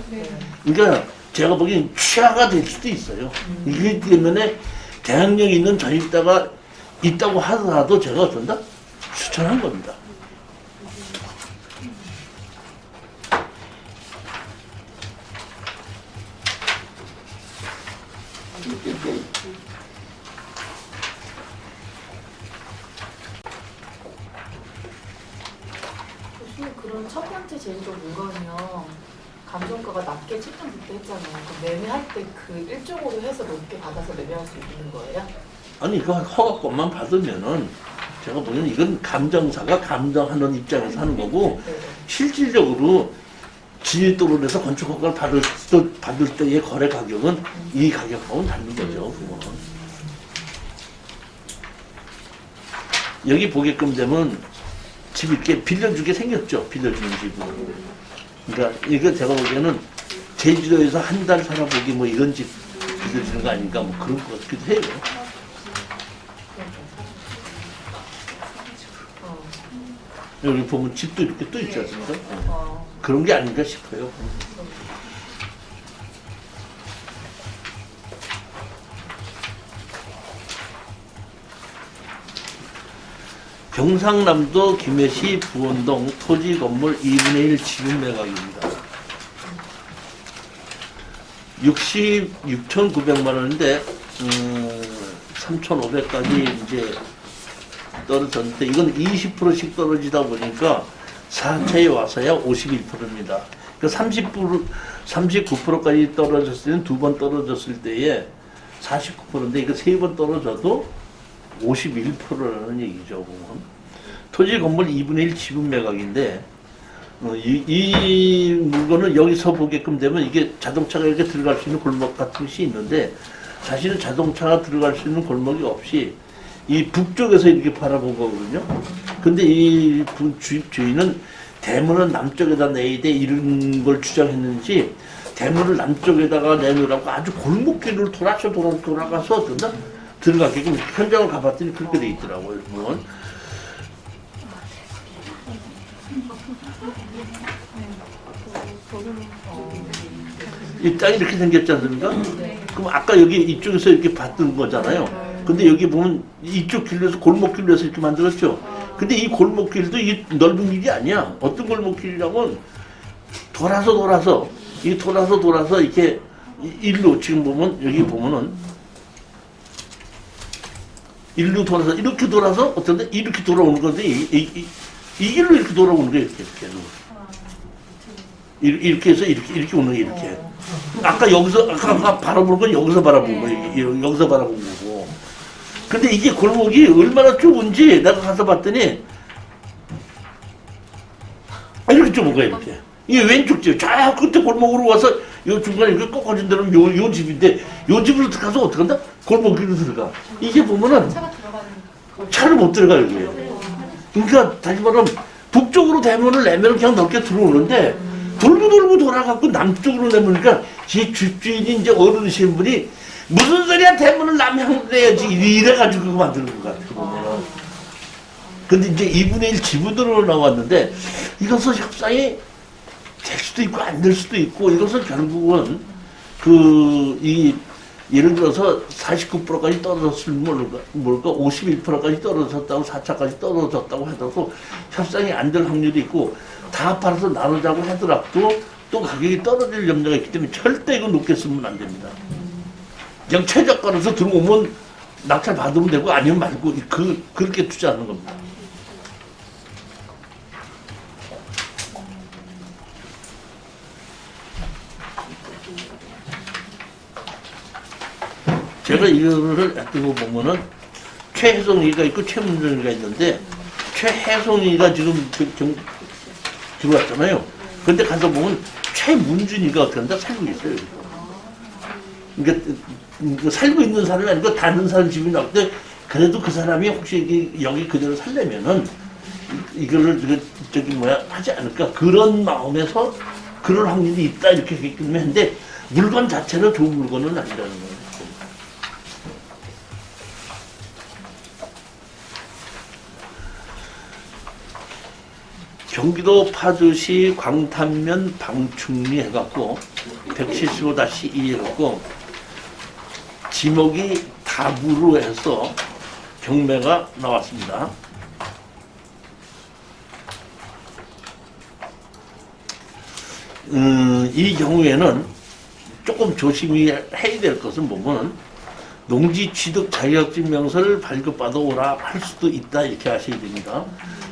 그러니까 제가 보기엔 취하가 될 수도 있어요. 이기 때문에 대항력이 있는 전입자가 있다고 하더라도 제가 어쩐다? 추천한 겁니다. 그럼 첫 번째 제주도 물건이요. 감정가가 낮게 책정됐다 했잖아요. 그럼 매매할 때 그 일종으로 해서 높게 받아서 매매할 수 있는 거예요? 아니 그 허가권만 받으면은 제가 보기에는 이건 감정사가 감정하는 입장에서 하는 거고 네. 실질적으로 진입도로 해서 건축 허가를 받을 때의 거래 가격은 이 가격하고는 다른 거죠. 그거는. 여기 보게끔 되면 집 이렇게 빌려주게 생겼죠. 빌려주는 집으로. 그러니까 이거 제가 보기에는 제주도에서 한 달 살아보기 뭐 이런 집 빌려주는 거 아닌가 뭐 그런 것 같기도 해요. 여기 보면 집도 이렇게 또 있지 않습니까? 그런 게 아닌가 싶어요. 경상남도 김해시 부원동 토지 건물 2분의 1 지분 매각입니다. 66,900만 원인데 3,500까지 이제 떨어졌는데 이건 20%씩 떨어지다 보니까 4차에 와서야 51%입니다. 그러니까 39%까지 떨어졌을 때는 두 번 떨어졌을 때에 49%인데 이거 세 번 떨어져도 51%라는 얘기죠. 보면. 토지 건물 2분의 1 지분 매각인데 이 물건은 여기서 보게끔 되면 이게 자동차가 이렇게 들어갈 수 있는 골목 같은 것이 있는데 사실은 자동차가 들어갈 수 있는 골목이 없이 이 북쪽에서 이렇게 바라본 거거든요. 근데 이 주인은 대문은 남쪽에다 내야 돼 이런 걸 주장했는지 대문을 남쪽에다가 내놓으라고 아주 골목길을 돌아가서 들어가게끔 현장을 가봤더니 그렇게 돼 있더라고요. 보면. 이 땅이 이렇게 생겼지 않습니까? 그럼 아까 여기 이쪽에서 이렇게 봤던 거잖아요. 근데 여기 보면 이쪽 길에서 골목길로 해서 이렇게 만들었죠. 근데 이 골목길도 이 넓은 길이 아니야. 어떤 골목길이냐면 돌아서 이렇게 일로 지금 보면 여기 보면은 일로 돌아서 이렇게 돌아서 어떤데 이렇게 돌아오는 건데 이 길로 이렇게 돌아오는 거예요. 이렇게 해서 이렇게 오는 게 이렇게. 아까 바라보는 건 여기서 바라본 거예요. 여기서 바라본 거고. 근데 이게 골목이 얼마나 좁은지 내가 가서 봤더니 이렇게 좁은 거야 이렇게. 이게 왼쪽 집, 저 끝에 골목으로 와서 요 중간에 이렇게 꺾어진 데는 요 집인데 요 집으로 들어가서 어떻게 한다? 골목길로 들어가. 이게 보면은 차를 못 들어가 여기에. 그러니까 다시 말하면 북쪽으로 대문을 내면 그냥 넓게 들어오는데 돌고 돌아가고 남쪽으로 내보니까 제 집주인이 이제 어른이신 분이 무슨 소리야 대문을 남향으로 내야지 이래가지고 그거 만드는 것 같아요. 근데 이제 2분의 1 지분으로 나왔는데 이것은 협상이 될 수도 있고 안 될 수도 있고 이것은 결국은 예를 들어서 49%까지 떨어졌으면 뭘까 51%까지 떨어졌다고 4차까지 떨어졌다고 하더라도 협상이 안 될 확률이 있고 다 팔아서 나누자고 하더라도 또 가격이 떨어질 염려가 있기 때문에 절대 이거 높게 쓰면 안 됩니다. 그냥 최저가로서 들어오면 낙찰 받으면 되고 아니면 말고 그렇게 투자하는 겁니다. 제가 이거를 했던 거 보면은 최혜성이가 있고 최문정이가 있는데 최혜성이가 지금 들어왔잖아요. 근데 가서 보면 최문준이가 어떻게 한다 살고 있어요. 그러니까 살고 있는 사람이 아니고 다른 사람 집이 나올 때 그래도 그 사람이 혹시 여기 그대로 살려면은 이거를 하지 않을까 그런 마음에서 그럴 확률이 있다 이렇게 했는데 물건 자체는 좋은 물건은 아니라는 거예요. 경기도 파주시 광탄면 방충리 해갖고 175-2 해갖고 지목이 답으로 해서 경매가 나왔습니다. 이 경우에는 조금 조심히 해야 될 것은 보면 농지 취득 자격증 명서를 발급받아 오라 할 수도 있다 이렇게 아셔야 됩니다.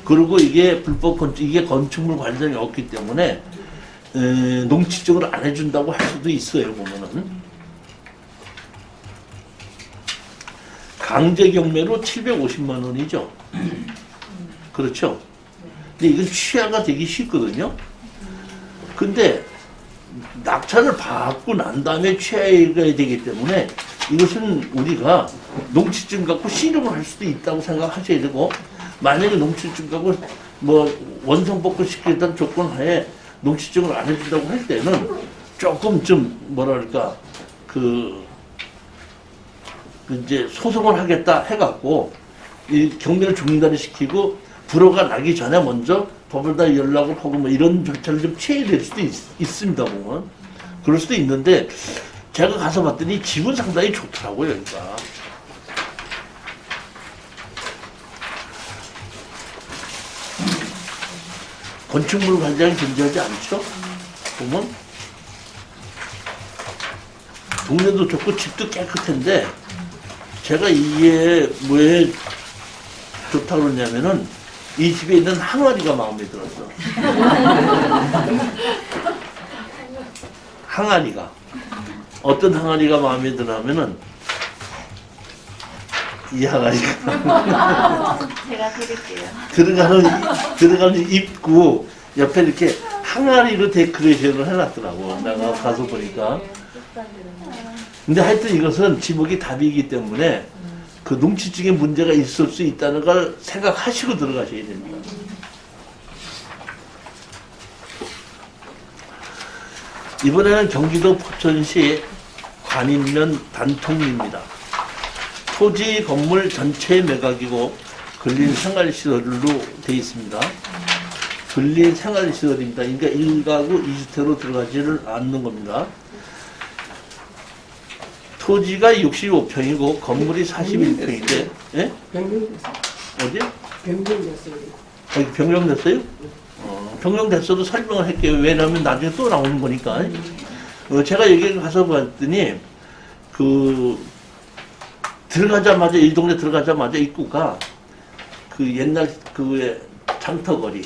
그리고 이게 불법 건축 이게 건축물 관련이 없기 때문에 농취증을 안 해준다고 할 수도 있어요. 보면은 강제 경매로 750만 원이죠. 그렇죠. 근데 이건 취하가 되기 쉽거든요. 근데 낙찰을 받고 난 다음에 취하가 되기 때문에 이것은 우리가 농취증 갖고 씨름을 할 수도 있다고 생각하셔야 되고, 만약에 농취증 갖고 뭐 원성복구 시키겠다는 조건 하에 농취증을 안 해준다고 할 때는 조금 좀 뭐랄까 이제 소송을 하겠다 해갖고 이 경매를 중단을 시키고 불허가 나기 전에 먼저 법원에다 연락을 하고 뭐 이런 절차를 좀 취해야 될 수도 있습니다 보면. 그럴 수도 있는데 제가 가서 봤더니 집은 상당히 좋더라고요 여기가. 건축물 관장이 존재하지 않죠? 보면 동네도 좋고 집도 깨끗한데 제가 이게 왜 좋다고 그러냐면은 이 집에 있는 항아리가 마음에 들었어. 항아리가 어떤 항아리가 마음에 드냐면은 이 항아리가 제가 드릴게요. 들어가는 입구 옆에 이렇게 항아리로 데코레이션을 해놨더라고. 내가 가서 보니까. 근데 하여튼 이것은 지목이 답이기 때문에 그 농취증에 문제가 있을 수 있다는 걸 생각하시고 들어가셔야 됩니다. 이번에는 경기도 포천시 관인면 단통리입니다. 토지 건물 전체 매각이고 근린생활시설로 되어 있습니다. 근린생활시설입니다. 그러니까 1가구 2주택으로 들어가지를 않는 겁니다. 토지가 65평이고 건물이 41평인데, 예? 변경됐어요. 어디? 변경됐어요. 여기 변경됐어요? 변경됐어도 설명을 할게요. 왜냐하면 나중에 또 나오는 거니까. 제가 여기 가서 봤더니 들어가자마자 이 동네 들어가자마자 입구가 그 옛날 그 장터거리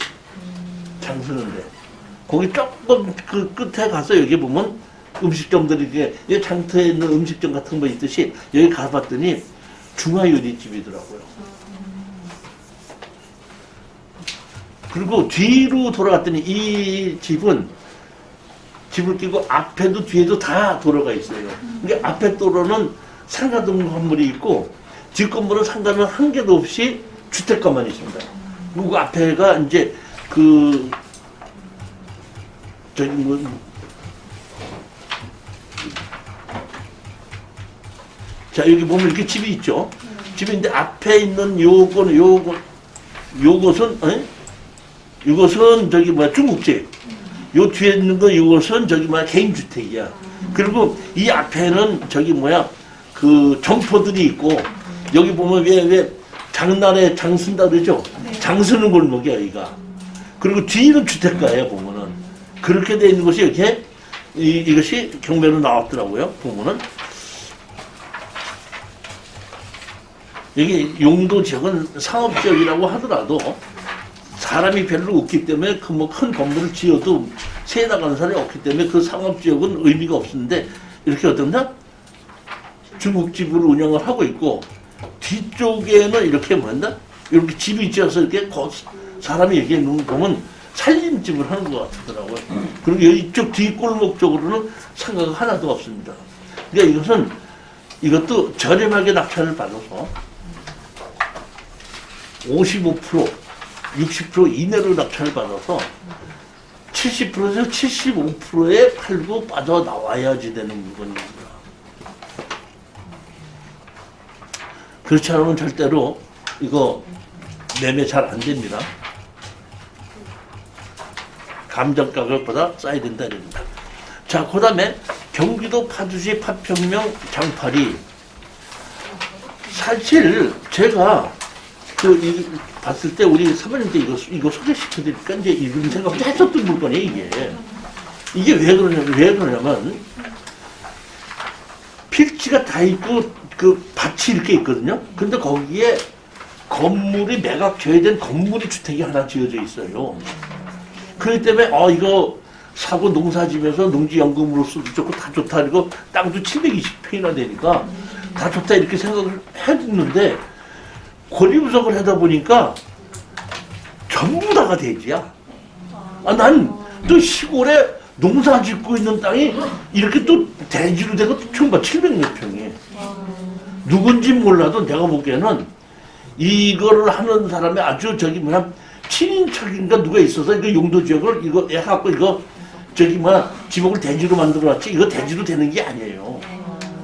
장서는데 거기 조금 그 끝에 가서 여기 보면 음식점들이 이게 장터에 있는 음식점 같은 거 있듯이 여기 가봤더니 중화요리집이더라고요. 그리고 뒤로 돌아갔더니 이 집은 집을 끼고 앞에도 뒤에도 다 도로가 있어요. 그러니까 앞에 도로는 상가동 건물이 있고 뒷 건물은 상가는 한 개도 없이 주택가만 있습니다. 그리고 그 앞에가 이제 자, 여기 보면 이렇게 집이 있죠. 집인데 앞에 있는 요것은 중국집. 요 뒤에 있는 거 이것은 개인주택이야. 그리고 이 앞에는 점포들이 있고 여기 보면 왜 장날에 장 쓴다 그러죠? 장 쓰는 골목이야 여기가. 그리고 뒤는 주택가예요 보면은. 그렇게 돼 있는 것이 이렇게 이것이 경매로 나왔더라고요 보면은. 여기 용도 지역은 상업 지역이라고 하더라도 사람이 별로 없기 때문에 큰 건물을 지어도 새 나가는 사람이 없기 때문에 그 상업 지역은 의미가 없는데 이렇게 어떤다? 중국집을 운영을 하고 있고 뒤쪽에는 이렇게 이렇게 집이 지어서 이렇게 사람이 여기에 있는 거 보면 살림집을 하는 것 같더라고요. 그리고 이쪽 뒷골목 쪽으로는 상가가 하나도 없습니다. 그러니까 이것도 저렴하게 낙찰을 받아서 55%, 60% 이내로 낙찰을 받아서 70%에서 75%에 팔고 빠져나와야지 되는 물건입니다. 그렇지 않으면 절대로 이거 매매 잘 안 됩니다. 감정 가격보다 싸야 된다 이럽니다. 자, 그 다음에 경기도 파주시 파평면 장파리. 사실 제가 봤을 때 우리 사모님 때 이거 소개시켜드릴까 이제 이런 생각도 했었던 물건이에요 이게 왜 그러냐면 필지가 다 있고 그 밭이 이렇게 있거든요. 근데 거기에 건물이 매각 제외된 건물이 주택이 하나 지어져 있어요. 그렇기 때문에 이거 사고 농사지면서 농지연금으로 쓰도 좋고 다 좋다. 그리고 땅도 720평이나 되니까 다 좋다 이렇게 생각을 했는데 권리분석을 하다 보니까 전부 다가 대지야. 난 또 시골에 농사 짓고 있는 땅이 이렇게 또 대지로 된 것도 처음 봐. 700몇 평이. 누군지 몰라도 내가 보기에는 이거를 하는 사람이 아주 친인척인가 누가 있어서 이거 용도 지역을 이거 해갖고 이거 지목을 대지로 만들어놨지 이거 대지로 되는 게 아니에요.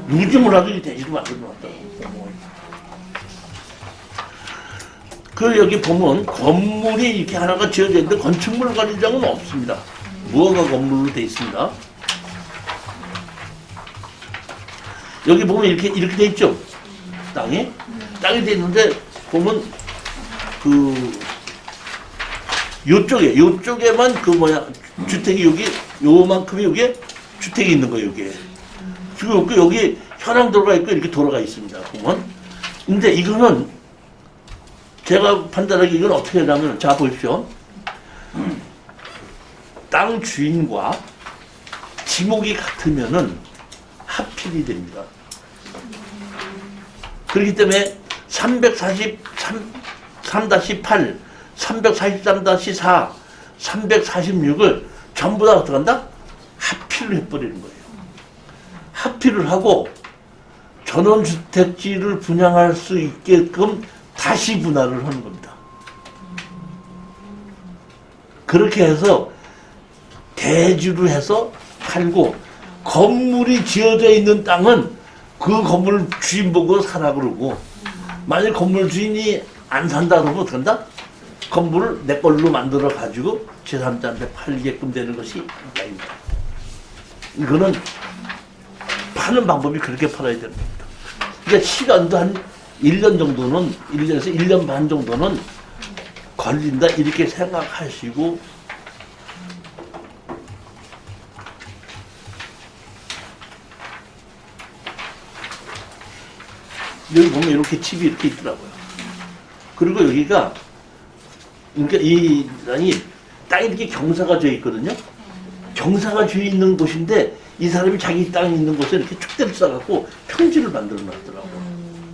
누군지 몰라도 이 대지로 만들어놨다고. 그 여기 보면 건물이 이렇게 하나가 지어져 있는데 건축물 관리장은 없습니다. 무허가 건물로 돼 있습니다. 여기 보면 이렇게 돼 있죠. 땅이 돼 있는데 보면 요쪽에만 주택이 여기 요만큼이 여기에 주택이 있는 거예요. 여기에 그리고 여기 현황 들어가 있고 이렇게 돌아가 있습니다. 보면 근데 이거는 제가 판단하기 이건 어떻게 하냐면 자 보십시오. 땅 주인과 지목이 같으면은 합필이 됩니다. 그렇기 때문에 343-8, 343-4, 346을 전부 다 어떻게 한다? 합필을 해버리는 거예요. 합필을 하고 전원주택지를 분양할 수 있게끔 다시 분할을 하는 겁니다. 그렇게 해서 대지로 해서 팔고 건물이 지어져 있는 땅은 그 건물 주인 보고 사라 그러고 만약 건물 주인이 안 산다 그러면 어떻게 한다? 건물을 내 걸로 만들어 가지고 제3자한테 팔게끔 되는 것이 땅입니다. 이거는 파는 방법이 그렇게 팔아야 되는 겁니다. 그러니까 시간도 한 1년 정도는 1년에서 1년 반 정도는 걸린다 이렇게 생각하시고 여기 보면 이렇게 집이 이렇게 있더라고요. 그리고 여기가 그러니까 이 땅이 이렇게 경사가 져 있거든요. 경사가 져 있는 곳인데 이 사람이 자기 땅이 있는 곳에 이렇게 축대를 쌓아갖고 평지를 만들어 놨더라고요.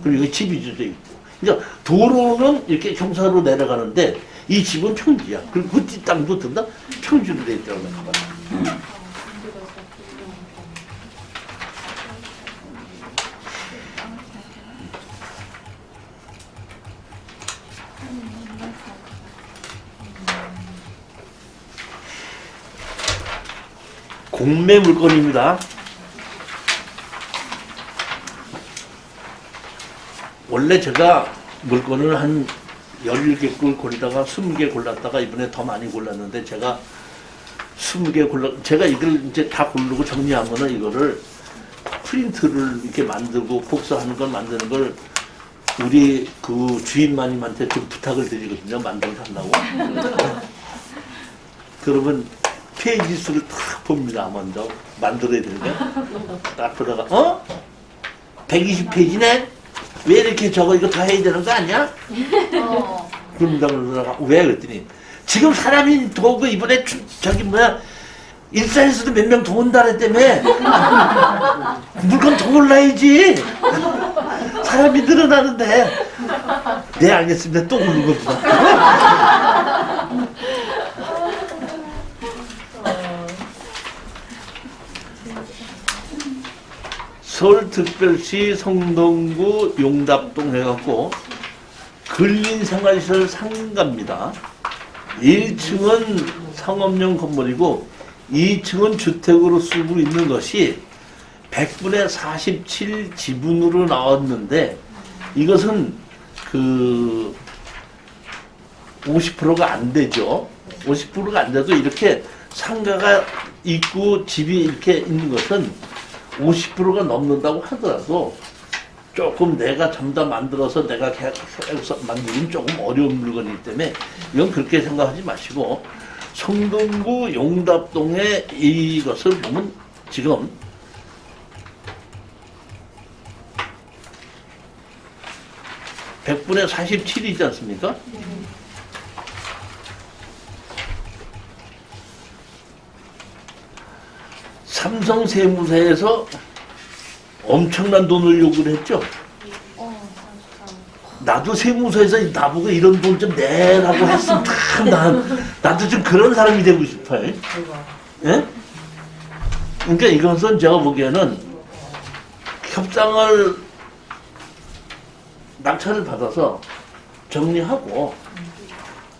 그리고 여기 집이 져 있고. 그러니까 도로는 이렇게 경사로 내려가는데 이 집은 평지야. 그리고 그 뒷땅도 든다 평지로 돼 있다고 생각합니다. 공매 물건입니다. 원래 제가 물건을 한 17개 고르다가 20개 골랐다가 이번에 더 많이 골랐는데 제가 20개 제가 이걸 이제 다 고르고 정리하면은 이거를 프린트를 이렇게 만들고 복사하는 걸 만드는 걸 우리 그 주인마님한테 좀 부탁을 드리거든요. 만들어서 한다고. 그러면 페이지 수를 딱 봅니다. 먼저 만들어야 되는데 딱 보다가 120페이지네? 왜 이렇게 이거 다 해야 되는 거 아니야? 그럽니다. 그러다가 왜? 그랬더니 지금 사람이 도구 이번에 일산에서도 몇 명 더 온다 그랬다며. 물건 더 올라야지. 사람이 늘어나는데. 네 알겠습니다. 또 오는 거구나. 서울특별시 성동구 용답동 해갖고 근린생활시설 상가입니다. 1층은 상업용 건물이고 2층은 주택으로 쓰고 있는 것이 100분의 47 지분으로 나왔는데 이것은 50%가 안 되죠. 50%가 안 돼도 이렇게 상가가 있고 집이 이렇게 있는 것은 50%가 넘는다고 하더라도 조금 내가 전부 다 만들어서 내가 계획해서 만들긴 조금 어려운 물건이기 때문에 이건 그렇게 생각하지 마시고 성동구 용답동에 이것을 보면 지금 100분의 47이지 않습니까? 삼성 세무사에서 엄청난 돈을 요구를 했죠. 나도 세무서에서 나보고 이런 돈 좀 내라고 했으면 참 나도 좀 그런 사람이 되고 싶어요. 예? 그러니까 이것은 제가 보기에는 협상을 낙찰을 받아서 정리하고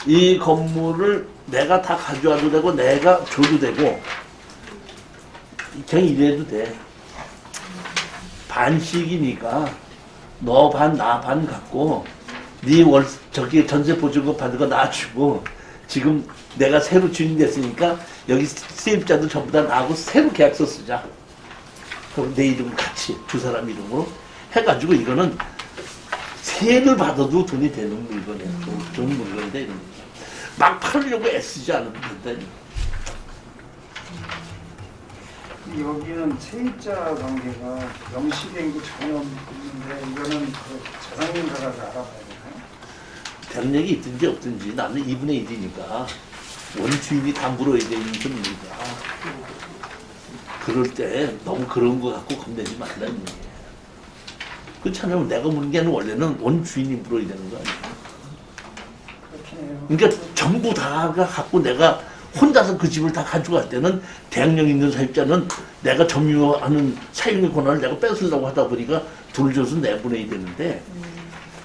이 건물을 내가 다 가져와도 되고 내가 줘도 되고 그냥 이래도 돼. 반씩이니까 너 반 나 반 갖고 네 저기 전세 보증금 받은 거 나 주고 지금 내가 새로 주인 됐으니까 여기 세입자도 전부 다 나하고 새로 계약서 쓰자. 그럼 내 이름 같이 두 사람 이름으로 해가지고 이거는 세를 받아도 돈이 되는 물건이에요. 좋은 물건인데 이런 거. 막 팔려고 애쓰지 않으면 된다. 여기는 세입자 관계가 명시된 게 전혀 없는데 이거는 그 재산님 가서 알아봐야 되나요? 되는 얘기 있든지 없든지 나는 2분의 1이니까 원주인이 다 물어야 되는 겁니다. 그럴 때 너무 그런 거 갖고 겁내지 말라는 얘기예요. 그렇잖아요. 내가 묻는 게 아니라 원래는 원주인이 물어야 되는 거 아니에요. 그렇긴 해요. 그러니까 전부 다가 갖고 내가 혼자서 그 집을 다 가져갈 때는 대학령 있는 사입자는 내가 점유하는 사용의 권한을 내가 뺏으려고 하다 보니까 돈을 줘서 내보내야 되는데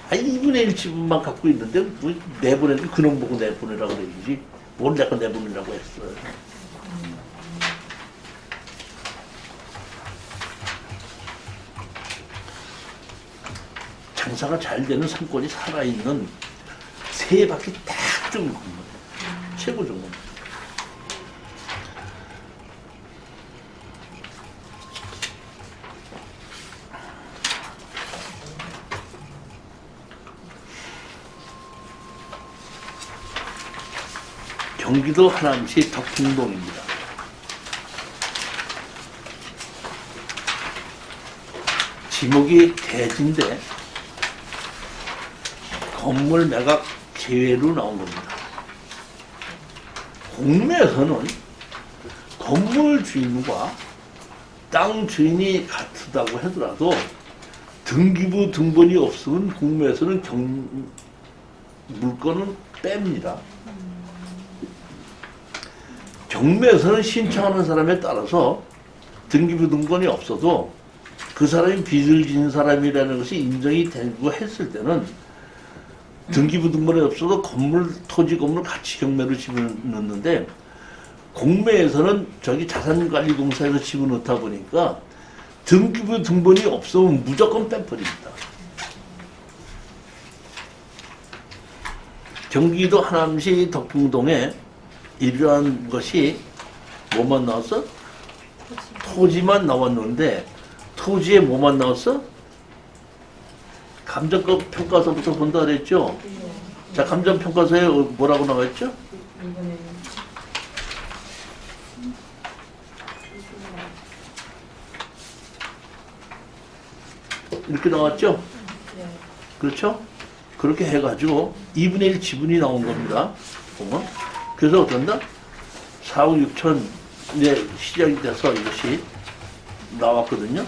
2분의 1 지분만 갖고 있는데 뭐 내보내도 그놈 보고 내보내라고 그래야지 뭘 내가 내보내라고 했어요. 장사가 잘 되는 상권이 살아있는 세 바퀴 딱 좋은 건물. 최고 좋은 건물. 경기도 하남시 덕풍동입니다. 지목이 대지인데 건물 매각 계획으로 나온 겁니다. 공매에서는 건물 주인과 땅 주인이 같다고 하더라도 등기부 등본이 없으면 공매에서는 물건은 뺍니다. 경매에서는 신청하는 사람에 따라서 등기부 등본이 없어도 그 사람이 빚을 지는 사람이라는 것이 인정이 되고 했을 때는 등기부 등본이 없어도 토지 건물 같이 경매로 집어넣는데 공매에서는 저기 자산관리공사에서 집어넣다 보니까 등기부 등본이 없으면 무조건 빼버립니다. 경기도 하남시 덕풍동에 이러한 것이 뭐만 나왔어? 토지만 나왔는데 토지에 뭐만 나왔어? 감정법 평가서부터 본다 그랬죠? 자, 감정평가서에 뭐라고 나왔죠? 이렇게 나왔죠? 그렇죠? 그렇게 해가지고 2분의 1 지분이 나온 겁니다. 보면. 그래서 어떤다? 4억 6천 이제 시작이 돼서 이것이 나왔거든요.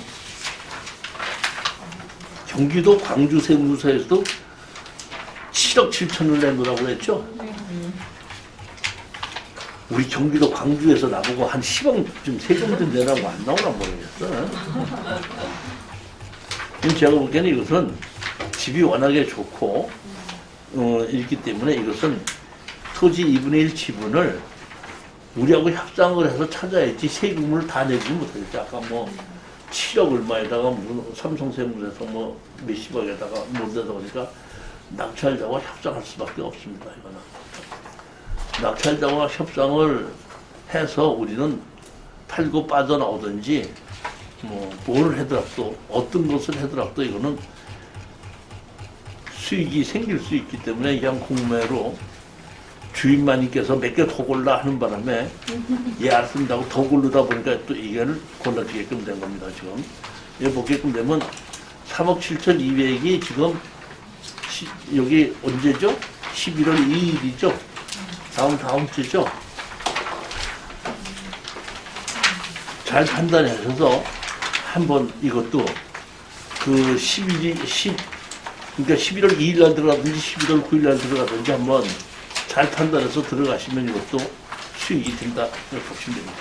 경기도 광주세무서에서도 7억 7천을 내놓으라고 그랬죠. 우리 경기도 광주에서 나보고 한 10억 좀 세금 좀 내라고 안 나오나 모르겠어. 제가 보기에는 이것은 집이 워낙에 좋고 있기 때문에 이것은 토지 2분의 1 지분을 우리하고 협상을 해서 찾아야지 세금을 다 내지 못하겠지. 아까 뭐 7억 얼마에다가 삼성세무에서 뭐 몇십억에다가 못내다 보니까 낙찰자와 협상할 수밖에 없습니다. 이거는 낙찰자와 협상을 해서 우리는 팔고 빠져나오든지 뭐 뭘 하더라도 어떤 것을 하더라도 이거는 수익이 생길 수 있기 때문에 그냥 공매로 주인마님께서 몇 개 더 골라 하는 바람에 예 알았습니다 하고 더 고르다 보니까 또 이견을 골라주게끔 된 겁니다. 지금 이거 보게끔 되면 3억 7천 2백이 지금 여기 언제죠? 11월 2일이죠? 다음 주죠? 잘 판단하셔서 한번 이것도 그 11월 2일 날 들어가든지 11월 9일 날 들어가든지 한번 잘 판단해서 들어가시면 이것도 수익이 된다 이렇게 보시면 됩니다.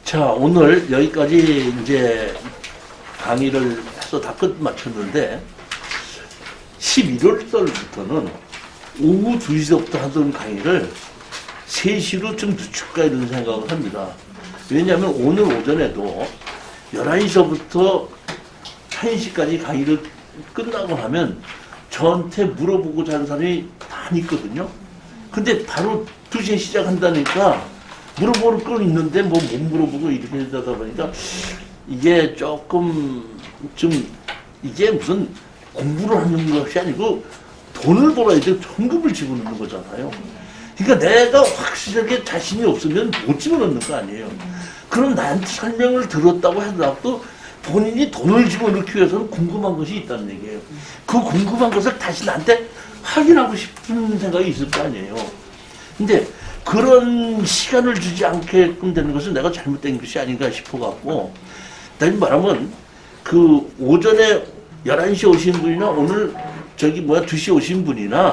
자, 오늘 여기까지 이제 강의를 해서 다 끝 마쳤는데 11월 달부터는 오후 2시부터 하던 강의를 3시로 좀 늦출까 이런 생각을 합니다. 왜냐하면 오늘 오전에도 11시부터 1시까지 강의를 끝나고 하면 저한테 물어보고자 하는 사람이 많이 있거든요. 근데 바로 2시에 시작한다니까 물어볼 건 있는데 뭐 못 물어보고 이렇게 되다 보니까 이게 조금 좀 이게 무슨 공부를 하는 것이 아니고 돈을 벌어야 돼 현금을 집어넣는 거잖아요. 그러니까 내가 확실하게 자신이 없으면 못 집어넣는 거 아니에요. 그럼 나한테 설명을 들었다고 하더라도 본인이 돈을 집어넣기 위해서는 궁금한 것이 있다는 얘기예요. 그 궁금한 것을 다시 나한테 확인하고 싶은 생각이 있을 거 아니에요. 근데 그런 시간을 주지 않게끔 되는 것은 내가 잘못된 것이 아닌가 싶어갖고, 다시 말하면 그 오전에 11시에 오신 분이나 오늘 2시에 오신 분이나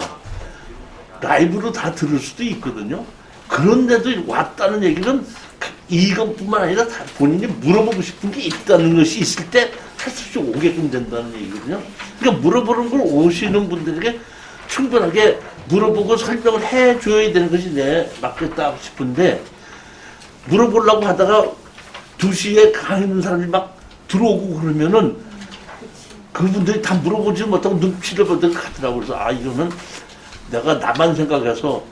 라이브로 다 들을 수도 있거든요. 그런데도 왔다는 얘기는 이것뿐만 아니라 다 본인이 물어보고 싶은 게 있다는 것이 있을 때 할 수 없이 오게끔 된다는 얘기거든요. 그러니까 물어보는 걸 오시는 분들에게 충분하게 물어보고 설명을 해줘야 되는 것이 내 맞겠다 싶은데, 물어보려고 하다가 2시에 강의하는 사람이 막 들어오고 그러면은 그분들이 다 물어보지 못하고 눈치를 보더니 가더라고요. 그래서 아, 이거는 내가 나만 생각해서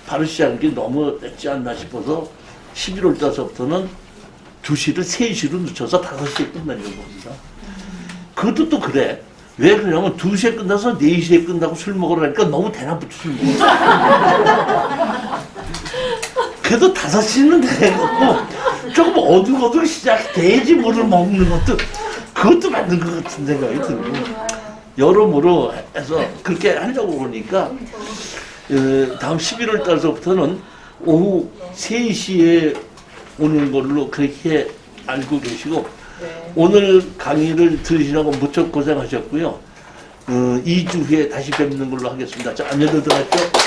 바로 시작하는 게 너무 늦지 않나 싶어서 11월 달서부터는 2시를 3시로 늦춰서 5시에 끝나려고 합니다. 그것도 또 그래. 왜 그러냐면 2시에 끝나서 4시에 끝나고 술 먹으러 가니까 너무 대낮부터 술 먹어. 그래도 5시는 돼갖고 조금 어둑어둑 시작돼야지 물을 먹는 것도 그것도 맞는 것 같은 생각이 들고, 여러모로 해서 그렇게 하려고 그러니까 다음 11월 달서부터는 오후 3시에 오는 걸로 그렇게 알고 계시고, 네. 오늘 강의를 들으시라고 무척 고생하셨고요. 2주 후에 다시 뵙는 걸로 하겠습니다. 자, 안녕들 들어갔죠?